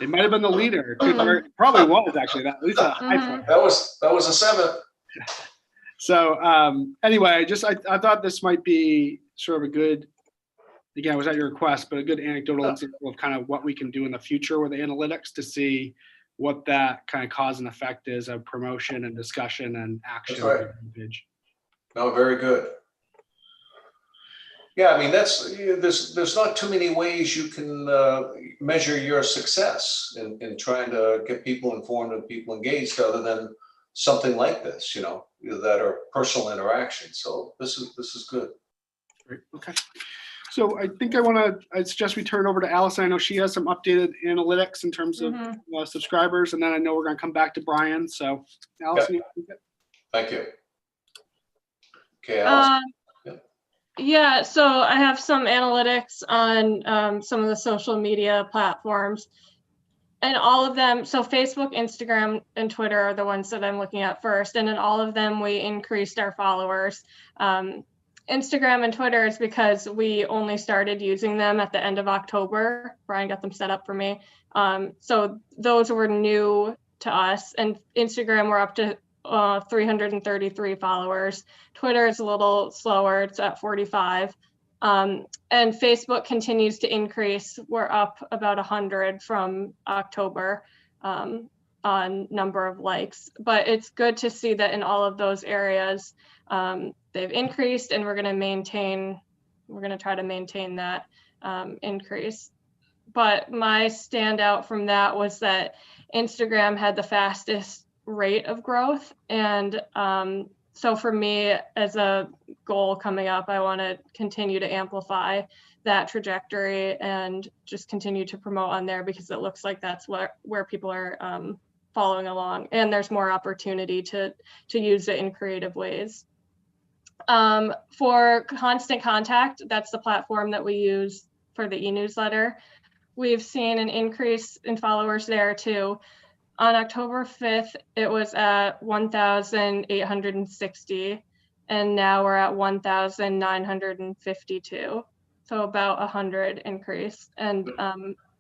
It might have been the leader. It probably was actually that, at least a high point. That was a 7. So anyway, I thought this might be sort of a good, again, it was at your request, but a good anecdotal example of kind of what we can do in the future with the analytics to see what that kind of cause and effect is of promotion and discussion and action. That's right. No, very good. Yeah, I mean, there's not too many ways you can measure your success in trying to get people informed and people engaged other than something like this, you know, that are personal interactions. So this is good. Great. Okay. So I think I suggest we turn it over to Allison. I know she has some updated analytics in terms of subscribers, and then I know we're going to come back to Brian. So Allison, you take it? Thank you. Okay, Allison. Yeah, so I have some analytics on some of the social media platforms, and all of them, so Facebook, Instagram, and Twitter are the ones that I'm looking at first, and in all of them, we increased our followers. Instagram and Twitter is because we only started using them at the end of October. Brian got them set up for me. So those were new to us, and Instagram we're up to 333 followers. Twitter is a little slower, it's at 45. And Facebook continues to increase. We're up about 100 from October on number of likes, but it's good to see that in all of those areas, they've increased, and we're going to try to maintain that increase. But my standout from that was that Instagram had the fastest rate of growth. And so for me, as a goal coming up, I want to continue to amplify that trajectory and just continue to promote on there, because it looks like that's where people are following along, and there's more opportunity to use it in creative ways. For Constant Contact, that's the platform that we use for the e-newsletter. We've seen an increase in followers there too. On October 5th, it was at 1,860, and now we're at 1,952. So about 100 increase. And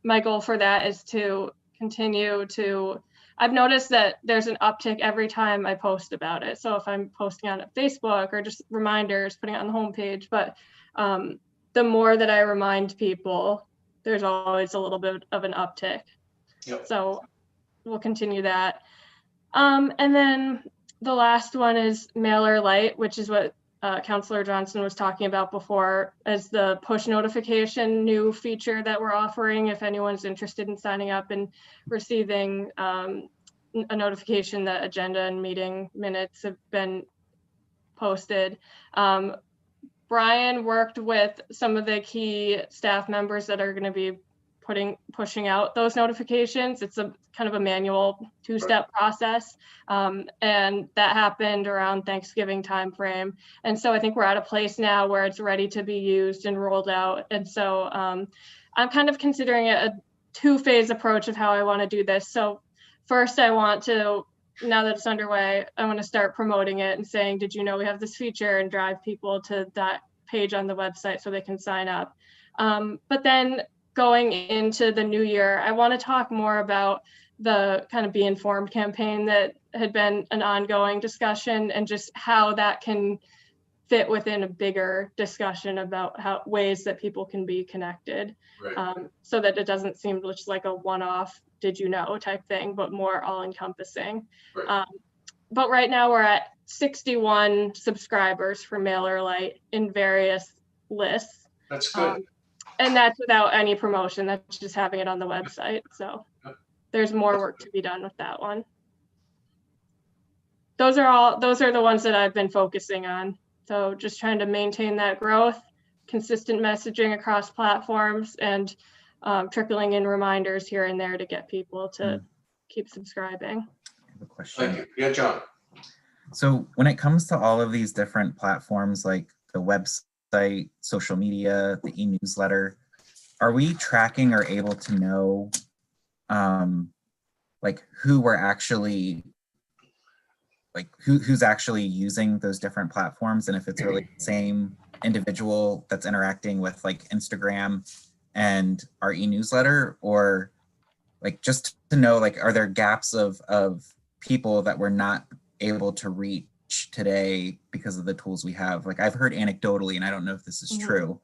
my goal for that is to continue to, I've noticed that there's an uptick every time I post about it. So if I'm posting on Facebook or just reminders, putting it on the homepage, but the more that I remind people, there's always a little bit of an uptick. Yep. So we'll continue that. And then the last one is MailerLite, which is what Councilor Johnson was talking about before as the push notification new feature that we're offering. If anyone's interested in signing up and receiving a notification that agenda and meeting minutes have been posted. Brian worked with some of the key staff members that are going to be pushing out those notifications. It's a kind of a manual two-step process. And that happened around Thanksgiving timeframe. And so I think we're at a place now where it's ready to be used and rolled out. And so I'm kind of considering it a two-phase approach of how I want to do this. So first I want to, now that it's underway, I want to start promoting it and saying, did you know we have this feature, and drive people to that page on the website so they can sign up. But then going into the new year, I want to talk more about the kind of Be Informed campaign that had been an ongoing discussion, and just how that can fit within a bigger discussion about how ways that people can be connected, Right. so that it doesn't seem just like a one-off, did you know type thing, but more all-encompassing. Right. But right now we're at 61 subscribers for MailerLite in various lists. That's good. And that's without any promotion. That's just having it on the website. So there's more work to be done with that one. Those are the ones that I've been focusing on. So just trying to maintain that growth, consistent messaging across platforms, and trickling in reminders here and there to get people to keep subscribing. I have a question. Thank you. Yeah, John. So when it comes to all of these different platforms, like the website, social media, the e-newsletter, are we tracking or able to know like who we're actually, like who's actually using those different platforms, and if it's really the same individual that's interacting with like Instagram and our e-newsletter, or like just to know, like, are there gaps of people that we're not able to reach today because of the tools we have? Like, I've heard anecdotally, and I don't know if this is true,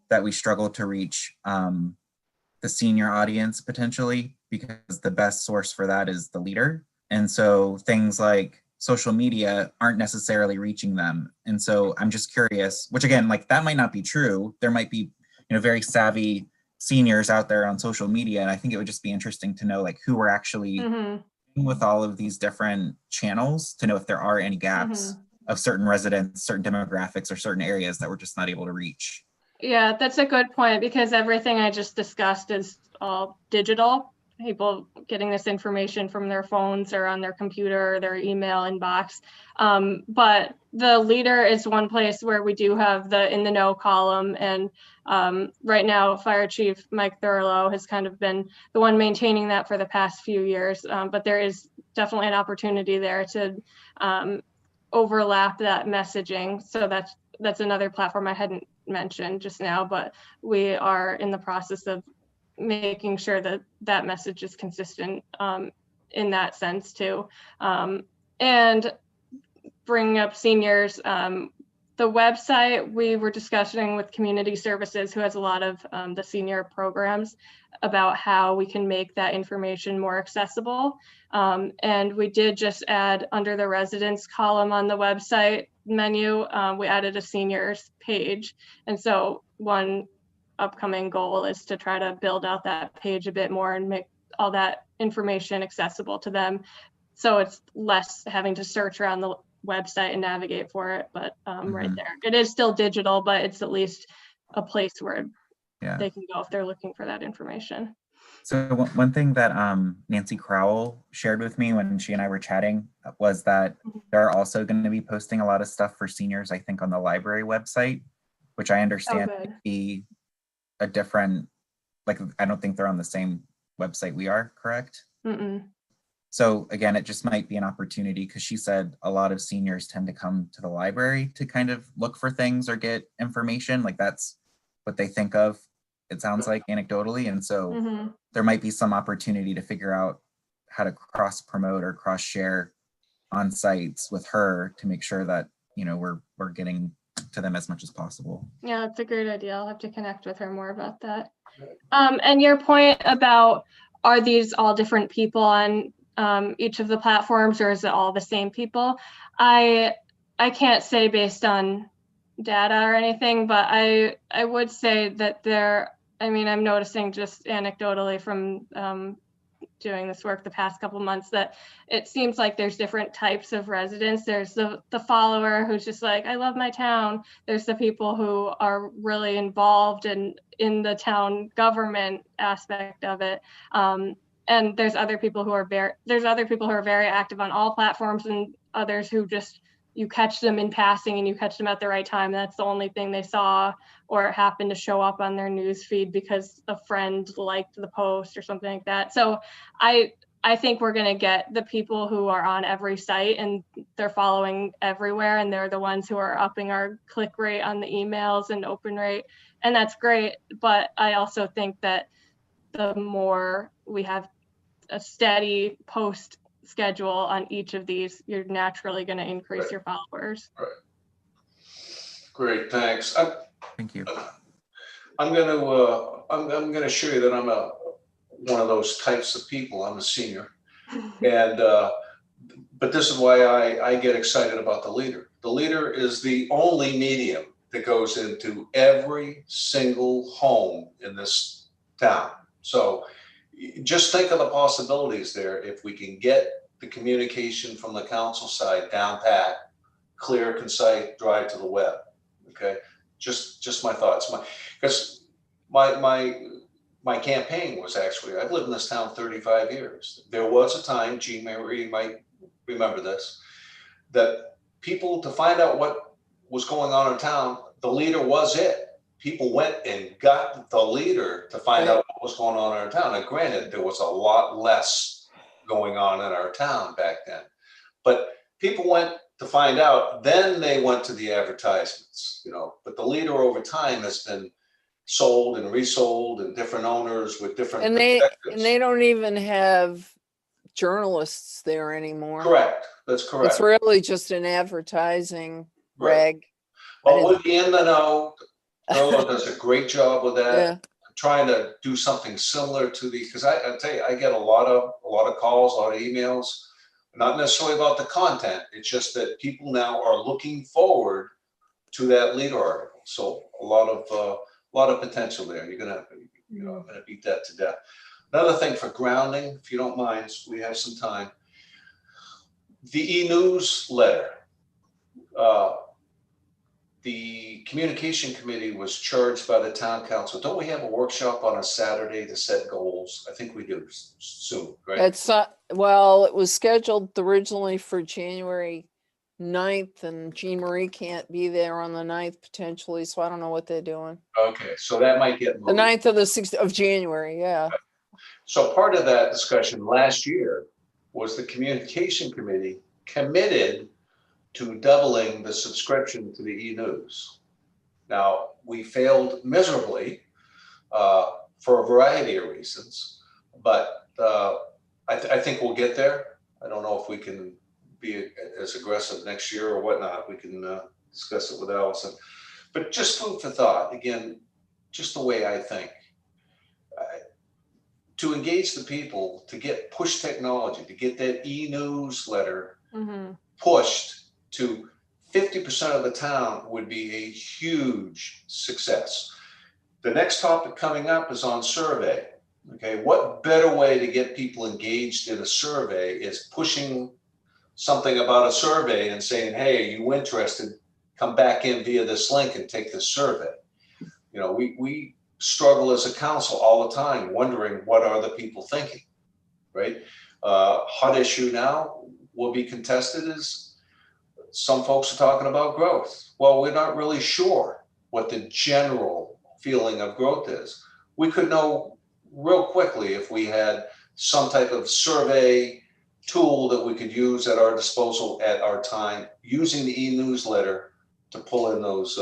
that we struggle to reach the senior audience potentially, because the best source for that is the leader. And so things like social media aren't necessarily reaching them. And so I'm just curious, which again, like that might not be true. There might be, you know, very savvy seniors out there on social media. And I think it would just be interesting to know like who we're actually with all of these different channels, to know if there are any gaps of certain residents, certain demographics, or certain areas that we're just not able to reach. Yeah, that's a good point, because everything I just discussed is all digital. People getting this information from their phones or on their computer or their email inbox. But the leader is one place where we do have the in the know column. And right now, Fire Chief Mike Thurlow has kind of been the one maintaining that for the past few years. But there is definitely an opportunity there to overlap that messaging. So that's another platform I hadn't mentioned just now, but we are in the process of making sure that that message is consistent in that sense too. And bringing up seniors, the website, we were discussing with Community Services, who has a lot of the senior programs, about how we can make that information more accessible. And we did just add, under the residents column on the website menu, we added a seniors page. And so one upcoming goal is to try to build out that page a bit more and make all that information accessible to them, so it's less having to search around the website and navigate for it. But right there, it is still digital, but it's at least a place where they can go if they're looking for that information. So one thing that Nancy Crowell shared with me when she and I were chatting was that they're also going to be posting a lot of stuff for seniors, I think, on the library website, which I understand to be a different, like, I don't think they're on the same website we are, correct? So again, it just might be an opportunity, because she said a lot of seniors tend to come to the library to kind of look for things or get information. Like that's what they think of, it sounds like, anecdotally. And so there might be some opportunity to figure out how to cross promote or cross share on sites with her to make sure that, you know, we're getting to them as much as possible. Yeah, that's a great idea. I'll have to connect with her more about that. And your point about, are these all different people on each of the platforms, or is it all the same people? I can't say based on data or anything, but I would say that I'm noticing just anecdotally from doing this work the past couple months that it seems like there's different types of residents. There's the follower who's just like, I love my town. There's the people who are really involved in the town government aspect of it. And there's other people who are very active on all platforms, and others who just, you catch them in passing and you catch them at the right time. That's the only thing they saw, or it happened to show up on their news feed because a friend liked the post or something like that. So I think we're going to get the people who are on every site and they're following everywhere, and they're the ones who are upping our click rate on the emails and open rate. And that's great. But I also think that the more we have a steady post schedule on each of these, you're naturally going to increase your followers. Right. Great, thanks. Thank you. I'm gonna show you that I'm one of those types of people. I'm a senior, and but this is why I get excited about the leader. The leader is the only medium that goes into every single home in this town. So just think of the possibilities there. If we can get the communication from the council side down pat, clear, concise, drive to the web. Okay, just my thoughts. Because my campaign was actually, I've lived in this town 35 years. There was a time, Jean Marie might remember this, that people, to find out what was going on in town, the leader was it. People went and got the leader to find out what was going on in our town. And granted, there was a lot less going on in our town back then, but people went to find out, then they went to the advertisements, but the leader over time has been sold and resold, and different owners with different And perspectives. they don't even have journalists there anymore. Correct, that's correct. It's really just an advertising Right. rag. Well, with the In the Know, Nolo does a great job with that. Yeah. I'm trying to do something similar to because I tell you, I get a lot of calls, a lot of emails, not necessarily about the content. It's just that people now are looking forward to that leader article. So a lot of potential there. I'm gonna beat that to death. Another thing for grounding, if you don't mind, we have some time. The e-newsletter. The communication committee was charged by the town council. Don't we have a workshop on a Saturday to set goals? I think we do soon, right? It's well, it was scheduled originally for January 9th, and Jean Marie can't be there on the 9th potentially, so I don't know what they're doing. Okay, so that might get moved. The 9th or the 6th of January, yeah. So part of that discussion last year was the communication committee committed to doubling the subscription to the e-news. Now, we failed miserably for a variety of reasons, but I think we'll get there. I don't know if we can be as aggressive next year or whatnot. We can discuss it with Allison. But just food for thought, again, just the way I think. To engage the people, to get push technology, to get that e-newsletter pushed to 50% of the town would be a huge success. The next topic coming up is on survey. Okay, what better way to get people engaged in a survey is pushing something about a survey and saying, hey, are you interested? Come back in via this link and take this survey. We struggle as a council all the time wondering what are the people thinking, right? Hot issue now will be contested is some folks are talking about growth. Well, we're not really sure what the general feeling of growth is. We could know real quickly if we had some type of survey tool that we could use at our disposal at our time, using the e-newsletter to pull in those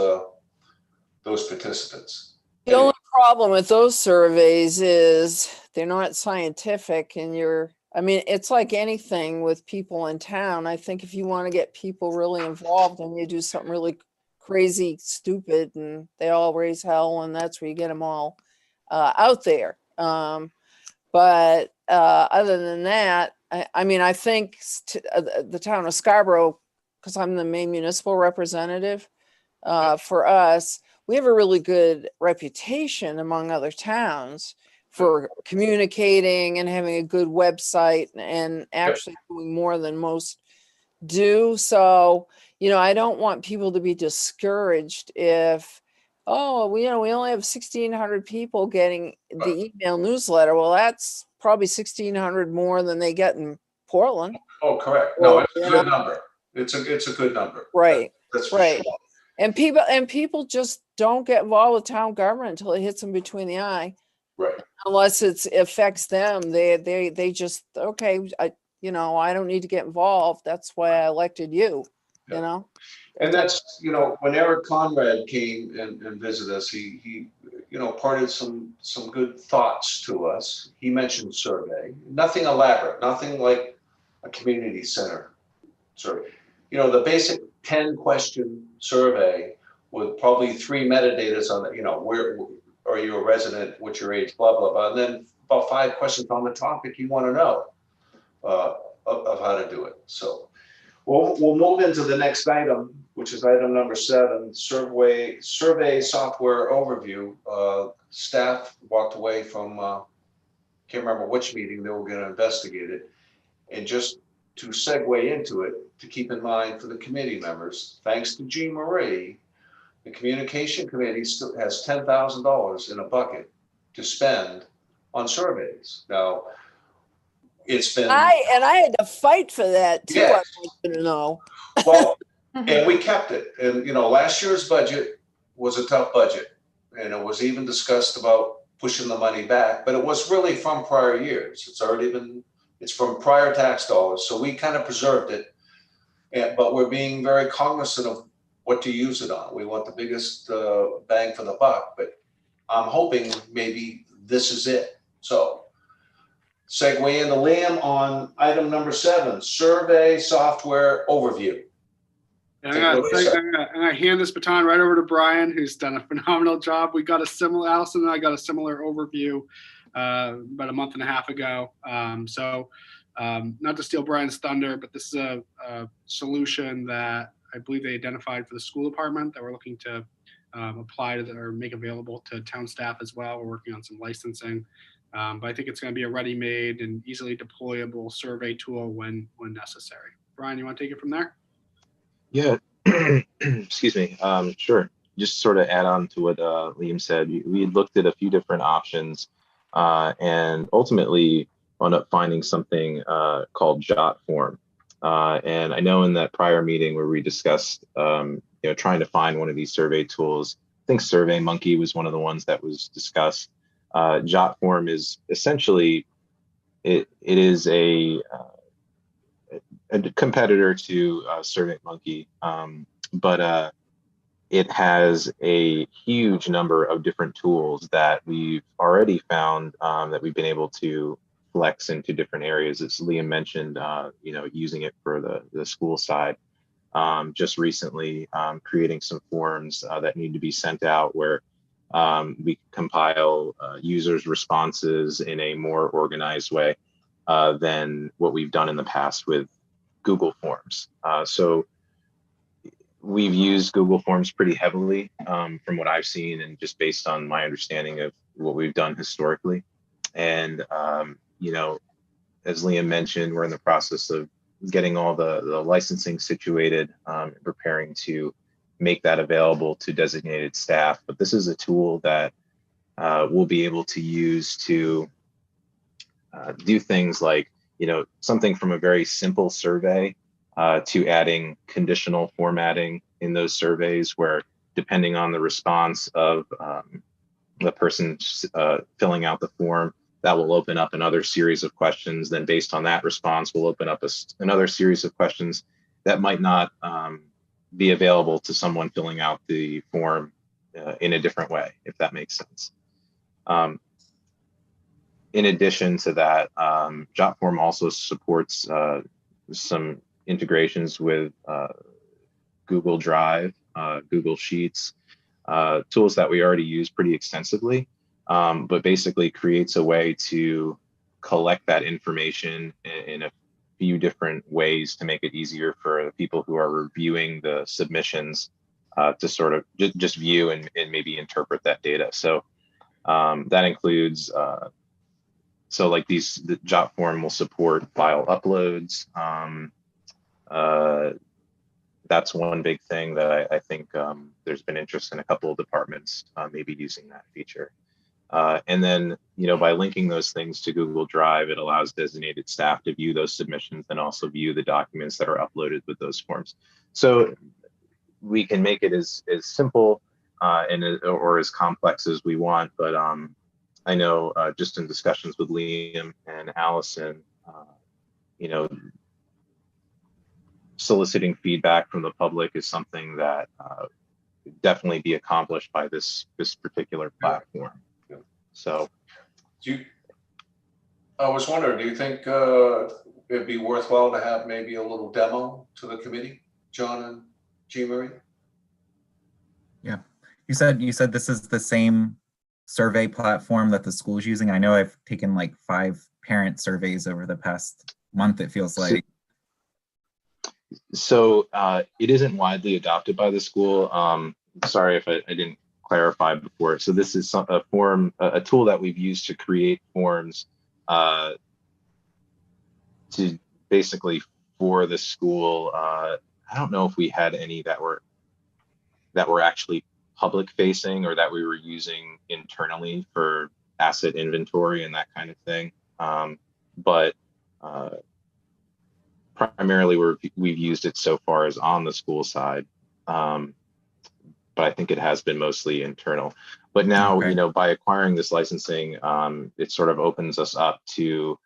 participants. The only problem with those surveys is they're not scientific, and it's like anything with people in town. I think if you want to get people really involved and you do something really crazy, stupid, and they all raise hell, and that's where you get them all out there. But other than that, I think the town of Scarborough, because I'm the main municipal representative, for us, we have a really good reputation among other towns for communicating and having a good website and actually doing more than most do. So, I don't want people to be discouraged if, oh, we only have 1,600 people getting the email newsletter. Well, that's probably 1,600 more than they get in Portland. Oh, correct. No, Or, it's a good number. It's a good number. Right. That's for Right. sure. And people just don't get involved with town government until it hits them between the eye. Right. Unless it affects them. They just, okay, I don't need to get involved. That's why I elected you, Yeah. And that's, when Eric Conrad came and visited us, he imparted some good thoughts to us. He mentioned survey, nothing elaborate, nothing like a community center survey. The basic 10-question survey with probably 3 metadatas on it, where are you a resident, what's your age, blah, blah, blah. And then about 5 questions on the topic you want to know of how to do it. So we'll move into the next item, which is item number 7, survey software overview. Staff walked away from, can't remember which meeting, they were going to investigate it. And just to segue into it, to keep in mind for the committee members, thanks to Jean Marie, the communication committee still has $10,000 in a bucket to spend on surveys. Now, it's been I had to fight for that too. Yes. I want you to know. Well, and we kept it. And last year's budget was a tough budget, and it was even discussed about pushing the money back. But it was really from prior years. It's from prior tax dollars, so we kind of preserved it. But we're being very cognizant of what to use it on. We want the biggest bang for the buck, but I'm hoping maybe this is it. So segue into Liam on item number 7, survey software overview. And I'm gonna hand this baton right over to Brian, who's done a phenomenal job. Allison and I got a similar overview about a month and a half ago. Not to steal Brian's thunder, but this is a solution that I believe they identified for the school department that we're looking to apply to or make available to town staff as well. We're working on some licensing, but I think it's going to be a ready-made and easily deployable survey tool when necessary. Brian, you want to take it from there? Yeah, excuse me. Sure. Just sort of add on to what Liam said. We looked at a few different options and ultimately wound up finding something called JotForm. And I know in that prior meeting where we discussed, trying to find one of these survey tools, I think SurveyMonkey was one of the ones that was discussed. JotForm is essentially, it is a competitor to SurveyMonkey, but it has a huge number of different tools that we've already found that we've been able to flex into different areas. As Liam mentioned, using it for the school side. Just recently creating some forms that need to be sent out where we compile users' responses in a more organized way than what we've done in the past with Google Forms. So we've used Google Forms pretty heavily from what I've seen and just based on my understanding of what we've done historically. And, as Liam mentioned, we're in the process of getting all the licensing situated, preparing to make that available to designated staff. But this is a tool that we'll be able to use to do things like, something from a very simple survey to adding conditional formatting in those surveys where, depending on the response of the person filling out the form, that will open up another series of questions. Then based on that response, we'll open up another series of questions that might not be available to someone filling out the form in a different way, if that makes sense. In addition to that, JotForm also supports some integrations with Google Drive, Google Sheets, tools that we already use pretty extensively, but basically creates a way to collect that information in a few different ways to make it easier for the people who are reviewing the submissions to sort of just view and maybe interpret that data. So that includes, so like the Jotform will support file uploads. That's one big thing that I think there's been interest in a couple of departments maybe using that feature. And then, by linking those things to Google Drive, it allows designated staff to view those submissions and also view the documents that are uploaded with those forms. So we can make it as simple or as complex as we want. But I know just in discussions with Liam and Allison, soliciting feedback from the public is something that could definitely be accomplished by this particular platform. Yeah. So, I was wondering, do you think it'd be worthwhile to have maybe a little demo to the committee, John and Jean Marie? Yeah, you said this is the same survey platform that the school's using. I know I've taken like 5 parent surveys over the past month, it feels like. So it isn't widely adopted by the school. Sorry if I didn't clarify before. So this is a tool that we've used to create forms to basically for the school. I don't know if we had any that were actually public facing or that we were using internally for asset inventory and that kind of thing. But primarily we've used it so far as on the school side. But I think it has been mostly internal. But now, Okay. by acquiring this licensing, it sort of opens us up to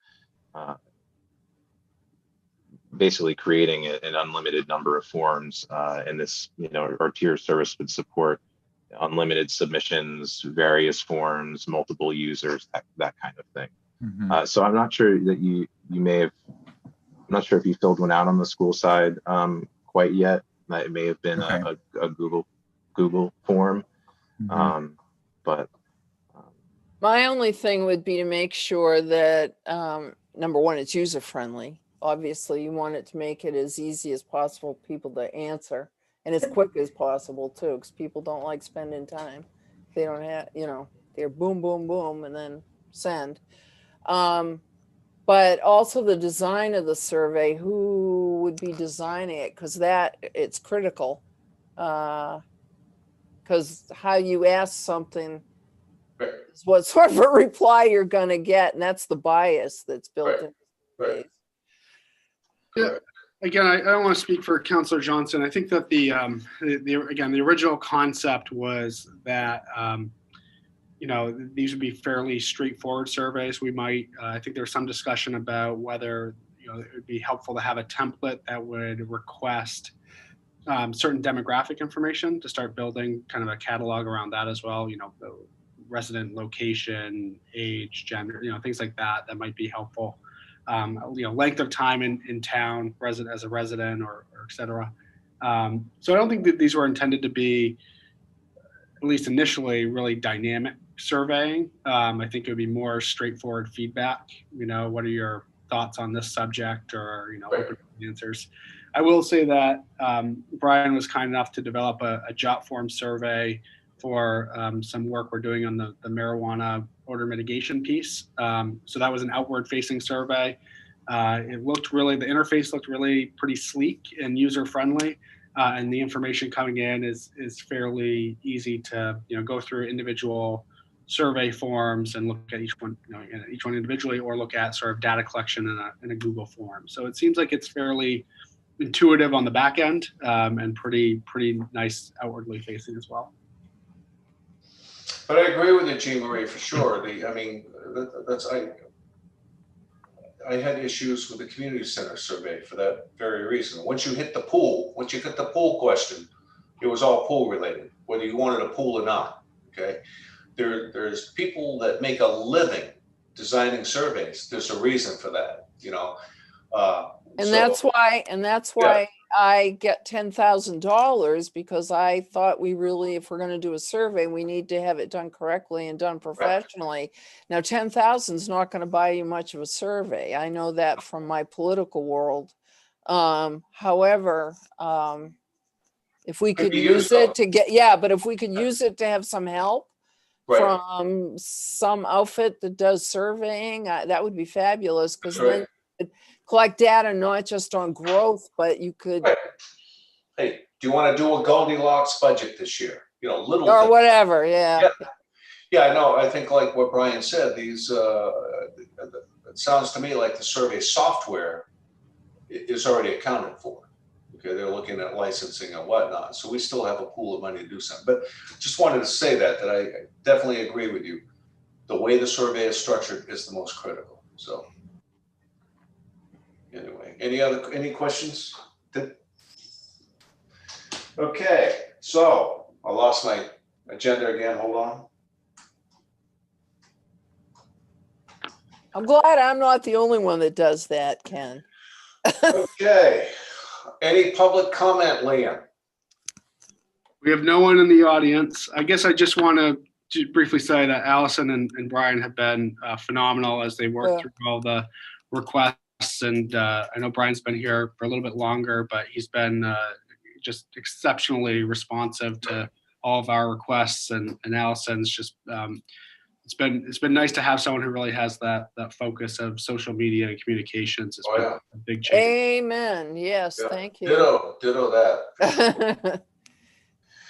basically creating an unlimited number of forms. And this, our tier service would support unlimited submissions, various forms, multiple users, that kind of thing. Mhm. So I'm not sure that you may have, I'm not sure if you filled one out on the school side quite yet. It may have been Okay. a Google form, Mhm. but My only thing would be to make sure that, number one, it's user friendly. Obviously, you want it to make it as easy as possible for people to answer and as quick as possible too, because people don't like spending time. They don't have, they're boom, boom, boom, and then send. But also the design of the survey, who would be designing it? Because it's critical. Because how you ask something Right. is what sort of a reply you're going to get, and that's the bias that's built Right. in. Right. Yeah. Again, I don't want to speak for Councillor Johnson. I think that the original concept was that these would be fairly straightforward surveys. We might, I think there's some discussion about whether it would be helpful to have a template that would request certain demographic information to start building kind of a catalog around that as well. The resident location, age, gender, things like that might be helpful. Length of time in town, as a resident or et cetera. So I don't think that these were intended to be, at least initially, really dynamic surveying. I think it would be more straightforward feedback. What are your thoughts on this subject, or open answers. I will say that Brian was kind enough to develop a Jotform survey for some work we're doing on the marijuana odor mitigation piece. So that was an outward facing survey. The interface looked really pretty sleek and user friendly. And the information coming in is fairly easy to go through individual survey forms and look at each one individually, or look at sort of data collection in a Google form. So it seems like it's fairly intuitive on the back end, and pretty nice outwardly facing as well. But I agree with you, Jean Marie, for sure. I had issues with the community center survey for that very reason. Once you hit the pool question, it was all pool related, whether you wanted a pool or not. Okay, there's people that make a living designing surveys. There's a reason for that, And that's why I get $10,000, because I thought if we're going to do a survey, we need to have it done correctly and done professionally. Now, 10,000 is not going to buy you much of a survey. I know that from my political world. However, If we Could could be use useful. it to get, yeah, but if we could use it to have some help Right, from some outfit that does surveying, that would be fabulous, because That's right. then you could collect data, not just on growth, but you could, right. Hey, do you want to do a Goldilocks budget this year? You know, little or things. whatever, yeah. Yeah. Yeah, I know. I think like what Brian said, it sounds to me like the survey software is already accounted for. Okay, they're looking at licensing and whatnot. So we still have a pool of money to do something. But just wanted to say that I definitely agree with you. The way the survey is structured is the most critical. So anyway, any questions? Okay, so I lost my agenda again. Hold on. I'm glad I'm not the only one that does that, Ken. Okay, any public comment, Liam? We have no one in the audience. I guess I just want to briefly say that Allison and Brian have been phenomenal as they work Yeah. through all the requests. And I know Brian's been here for a little bit longer, but he's been just exceptionally responsive to all of our requests. And Allison's just it's been nice to have someone who really has that focus of social media and communications. It's Oh, been yeah. a big change. Amen. Yes, Yeah. thank you. Ditto that.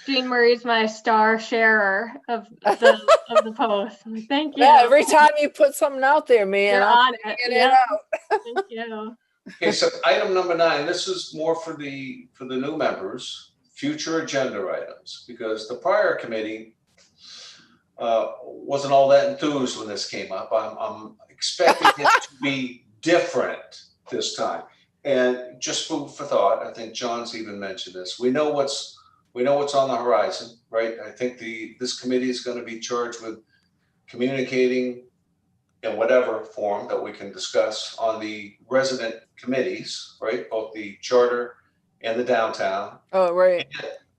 Jean Marie's my star sharer of the post. Thank you. Yeah, every time you put something out there, man, You're I'm on it. getting it Yeah, out. thank you. Okay, so item number 9, this is more for the new members, future agenda items, because the prior committee wasn't all that enthused when this came up. I'm expecting it to be different this time. And just food for thought, I think John's even mentioned this. We know what's on the horizon, right? I think this committee is going to be charged with communicating in whatever form that we can discuss on the resident committees, right? Both the charter and the downtown, Oh, right,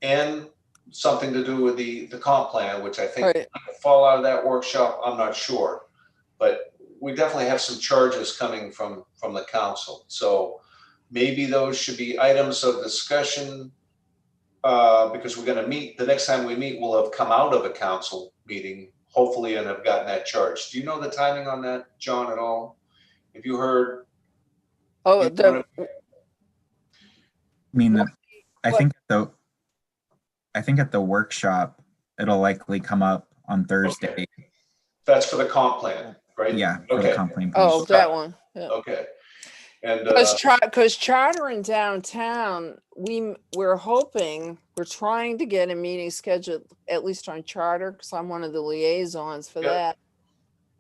and something to do with the comp plan, which I think right. might fall out of that workshop. I'm not sure, but we definitely have some charges coming from the council. So maybe those should be items of discussion, because we're going to meet, the next time we meet, we'll have come out of a council meeting, hopefully, and have gotten that charge. Do you know the timing on that, John, at all? Have you heard? Oh, you the, I mean, I think at the workshop, it'll likely come up on Thursday. That's for the comp plan, right? Yeah, for Okay. the complaint. oh, that one, yeah. Okay. And Because charter in downtown, we're trying to get a meeting scheduled, at least on charter, because I'm one of the liaisons for Yeah.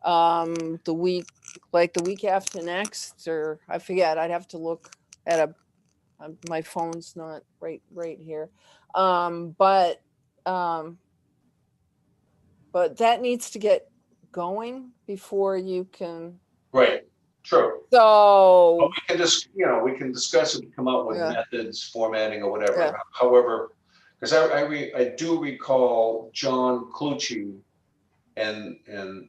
that. The week after next, or I forget, I'd have to look at my phone's not right here. But that needs to get going before you can, right, true. so. But we can discuss it, come up with Yeah. methods, formatting or whatever. Yeah. However, because I do recall John Clucci and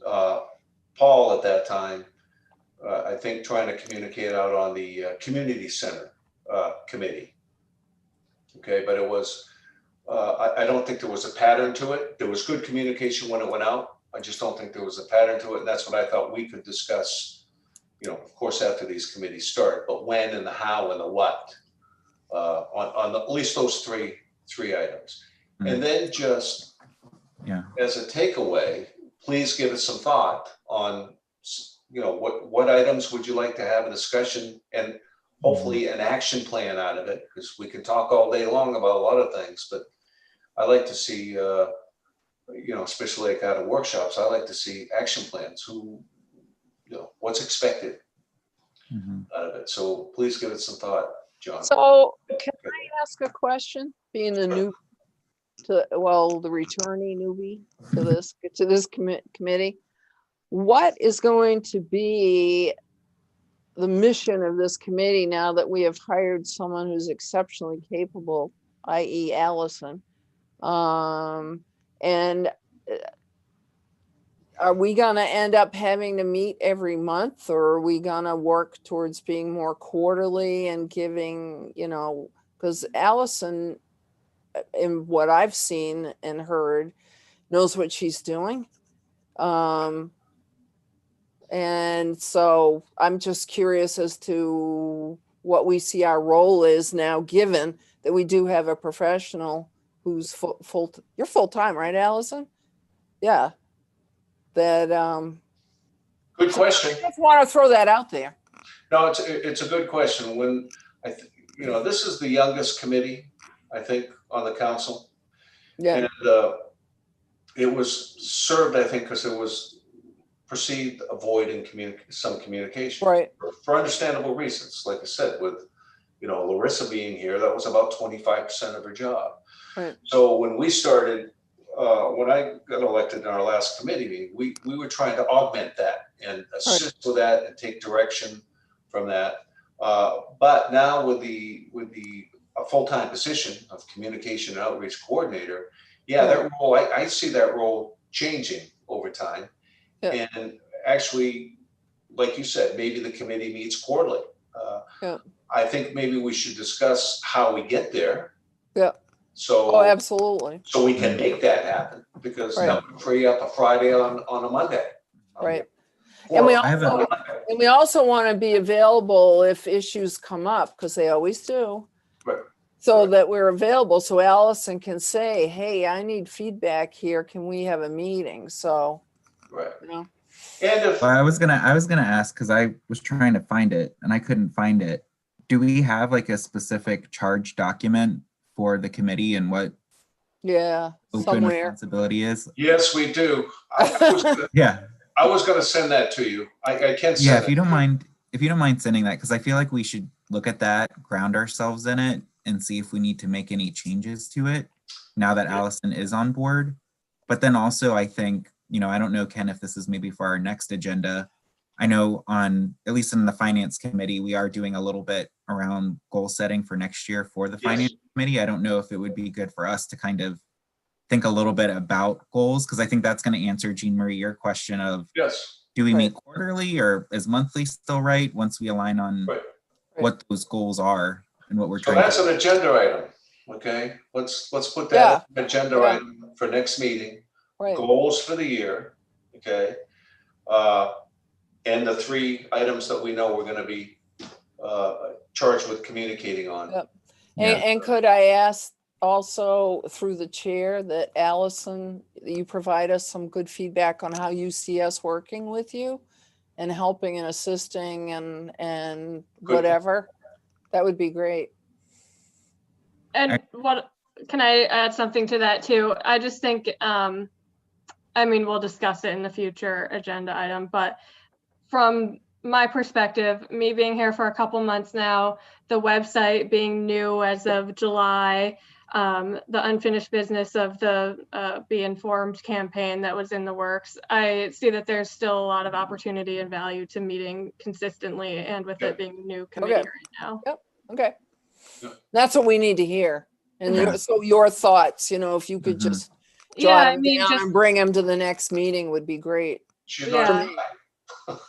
Paul at that time, I think trying to communicate out on the community center committee. Okay, but it was, I don't think there was a pattern to it. There was good communication when it went out. I just don't think there was a pattern to it. And that's what I thought we could discuss, of course, after these committees start, but when and the how and the what, on at least those three items. Mhm. And then just as a takeaway, please give us some thought on, what items would you like to have a discussion, and hopefully an action plan out of it, because we can talk all day long about a lot of things, but I like to see, especially like out of workshops, I like to see action plans, what's expected Mhm. out of it. So please give it some thought, John. So can I ask a question, being the the returning newbie to this committee? What is going to be the mission of this committee now that we have hired someone who's exceptionally capable, i.e. Allison? And are we gonna end up having to meet every month, or are we gonna work towards being more quarterly and giving, because Allison, in what I've seen and heard, knows what she's doing. And so I'm just curious as to what we see our role is now, given that we do have a professional who's you're full-time, right, Allison? Yeah. That, Good question. I just want to throw that out there. No, it's a good question. When this is the youngest committee, I think, on the council. Yeah, And it was served, I think, because it was perceived a void in some communication. right. For understandable reasons. Like I said, with, Larissa being here, that was about 25% of her job. Right. So when we started, when I got elected in our last committee meeting, we were trying to augment that and assist with that and take direction from that. But now with a full-time position of communication and outreach coordinator, that role, I see that role changing over time. Yeah. And actually, like you said, maybe the committee meets quarterly. I think maybe we should discuss how we get there. Yeah. So, Oh, absolutely. so we can make that happen, because Right. that would free up a Friday on a Monday. Right. Or And we I have on a- a Monday. And we also want to be available if issues come up, because they always do. Right. So Right. that we're available, so Allison can say, hey, I need feedback here. Can we have a meeting? So, Right. you know, And if, Well, I was gonna ask, because I was trying to find it and I couldn't find it. Do we have like a specific charge document for the committee and what yeah, open somewhere. responsibility is? yes, we do. I Yeah, was gonna send that to you. I can send yeah. it. If you don't mind sending that, because I feel like we should look at that, ground ourselves in it, and see if we need to make any changes to it now that Allison is on board. But then also, I think, I don't know, Ken, if this is maybe for our next agenda. I know at least in the finance committee, we are doing a little bit around goal setting for next year for the Yes. finance committee. I don't know if it would be good for us to kind of think a little bit about goals, because I think that's going to answer, Jean Marie, your question of, Yes, do we Right. meet quarterly, or is monthly still right once we align on right. what those goals are and what we're So trying that's to an agenda item, okay? Let's put Yeah. that as an agenda Yeah. item for next meeting. Right. Goals for the year, okay? And the 3 items that we know we're gonna be charged with communicating on. Yep. Yeah. And could I ask also through the chair that Allison, you provide us some good feedback on how you see us working with you and helping and assisting and Good. whatever? That would be great. And what, can I add something to that too? I just think, we'll discuss it in the future agenda item, but from my perspective, me being here for a couple months now, the website being new as of July, the unfinished business of the Be Informed campaign that was in the works, I see that there's still a lot of opportunity and value to meeting consistently, and with it being a new committee Okay. right now. Okay. Yeah. That's what we need to hear. And Yeah. so your thoughts, if you could Mhm. just Yeah, jot them down and bring them to the next meeting would be great. She's Yeah. not.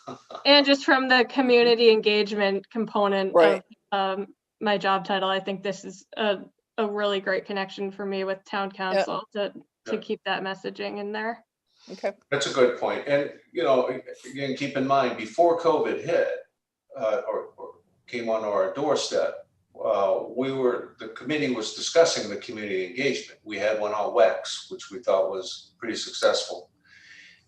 And just from the community engagement component Right. of my job title, I think this is a really great connection for me with town council to Yeah. keep that messaging in there. Okay. That's a good point. And, again, keep in mind, before COVID hit, or came onto our doorstep, the committee was discussing the community engagement. We had one on WEX, which we thought was pretty successful.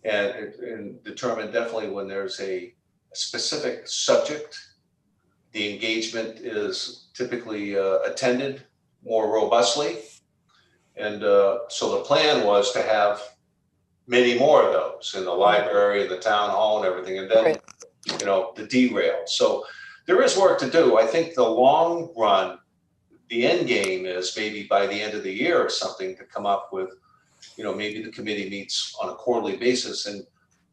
And determined definitely when there's a specific subject, the engagement is typically attended more robustly. And so the plan was to have many more of those in the library, the town hall and everything, and then, Right. the derail. So there is work to do. I think the long run, the end game is maybe by the end of the year or something to come up with, maybe the committee meets on a quarterly basis, and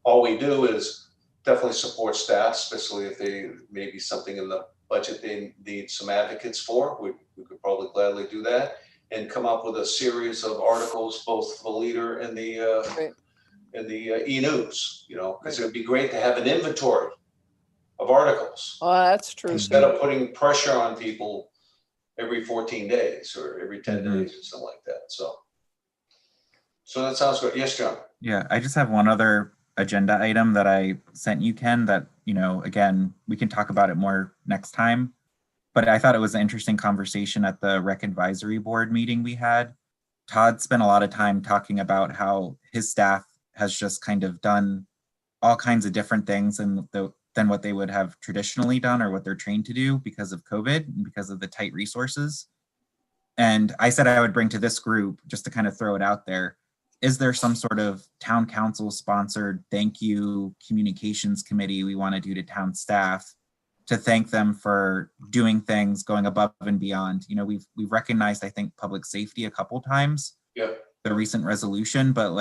all we do is definitely support staff, especially if they maybe something in the budget they need some advocates for. We could probably gladly do that, and come up with a series of articles, both the leader and the Right. e-news, because it would be great to have an inventory of articles Oh, that's true. instead too. of putting pressure on people every 14 days or every 10 Mhm. days or something like that. So that sounds good. Yes, John. Yeah, I just have one other agenda item that I sent you, Ken, that, again, we can talk about it more next time. But I thought it was an interesting conversation at the Rec Advisory Board meeting we had. Todd spent a lot of time talking about how his staff has just kind of done all kinds of different things than what they would have traditionally done or what they're trained to do because of COVID and because of the tight resources. And I said I would bring to this group, just to kind of throw it out there, is there some sort of town council sponsored thank you communications committee we want to do to town staff to thank them for doing things, going above and beyond? We've recognized, I think, public safety a couple times, Yep. the recent resolution, but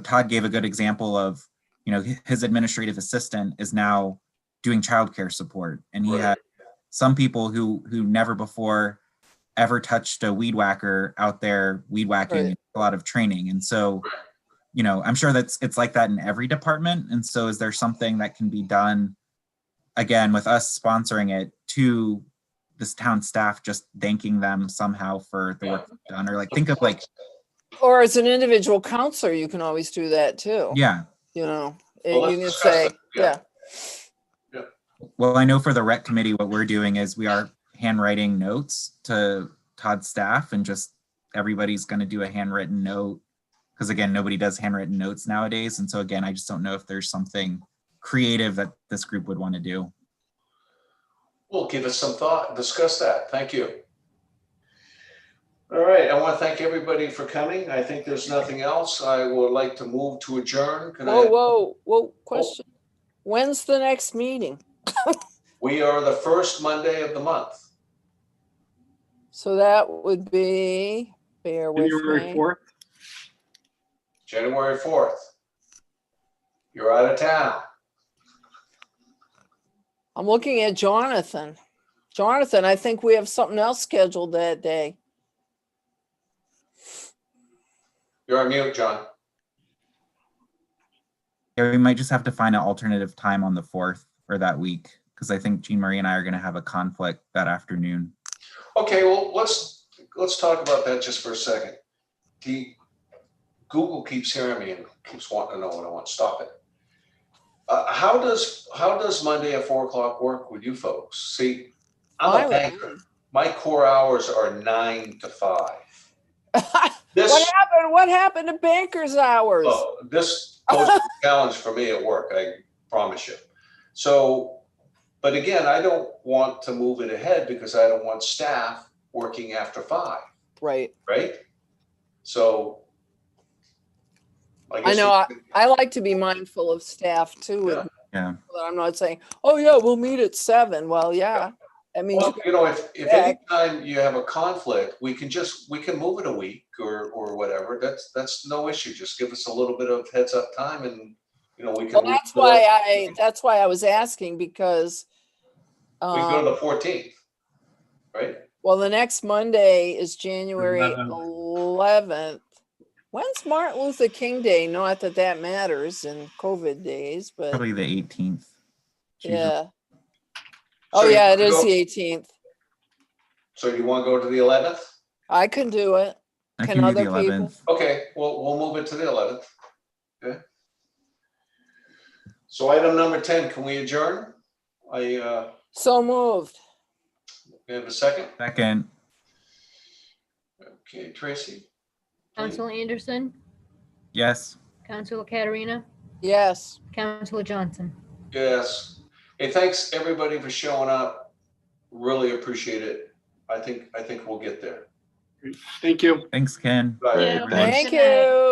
Todd gave a good example of, his administrative assistant is now doing childcare support. And he Right. had some people who never before ever touched a weed whacker out there weed whacking, Right. a lot of training. And so, I'm sure it's like that in every department. And so is there something that can be done, again, with us sponsoring it, to this town staff, just thanking them somehow for the work they've done? Or think of Or as an individual counselor, you can always do that too. yeah. Well, You let's can discuss say, that. yeah. Well, I know for the rec committee, what we're doing is we are handwriting notes to Todd's staff, and just everybody's going to do a handwritten note. Because again, nobody does handwritten notes nowadays. And so again, I just don't know if there's something creative that this group would want to do. We'll give it some thought, discuss that. Thank you. All right, I want to thank everybody for coming. I think there's nothing else. I would like to move to adjourn. Can I? Whoa, question. When's the next meeting? We are the first Monday of the month. So that would be, bear with January me. 4th. January 4th. You're out of town. I'm looking at Jonathan. Jonathan, I think we have something else scheduled that day. You're on mute, John. Yeah, we might just have to find an alternative time on the 4th or that week, because I think Jean Marie and I are going to have a conflict that afternoon. Okay, well, let's talk about that just for a second. Google keeps hearing me and keeps wanting to know what I want. Stop it. How does Monday at 4 o'clock work with you folks? See, I'm a banker. My core hours are 9 to 5. What happened to banker's hours? Oh, this poses a challenge for me at work, I promise you. So, but again, I don't want to move it ahead because I don't want staff working after 5, Right. right? So. I guess know, I like to be mindful of staff too. Yeah. Yeah. I'm not saying, oh yeah, we'll meet at 7. Well, yeah. I mean, Well, if anytime you have a conflict, we can move it a week or whatever. That's no issue. Just give us a little bit of heads up time, and we can. well, that's why I was asking, because we go to the 14th, right? well, the next Monday is January 11th. 11th. When's Martin Luther King Day? Not that that matters in COVID days, but Probably the 18th. It's usually- yeah. So Oh you yeah, it wanna is go- the 18th. So you want to go to the 11th? I can do it. I Can can do other the people? 11th. Okay, well, we'll move it to the 11th. Okay. So item number 10, can we adjourn? We So moved. have a second? Second. Okay, Tracy? Council Anderson, Yes. Councilor Katarina, Yes. Councilor Johnson. Yes. Hey, thanks everybody for showing up. Really appreciate it. I think we'll get there. Thank you. Thanks, Ken. Bye. Yeah. Thank Good night. you.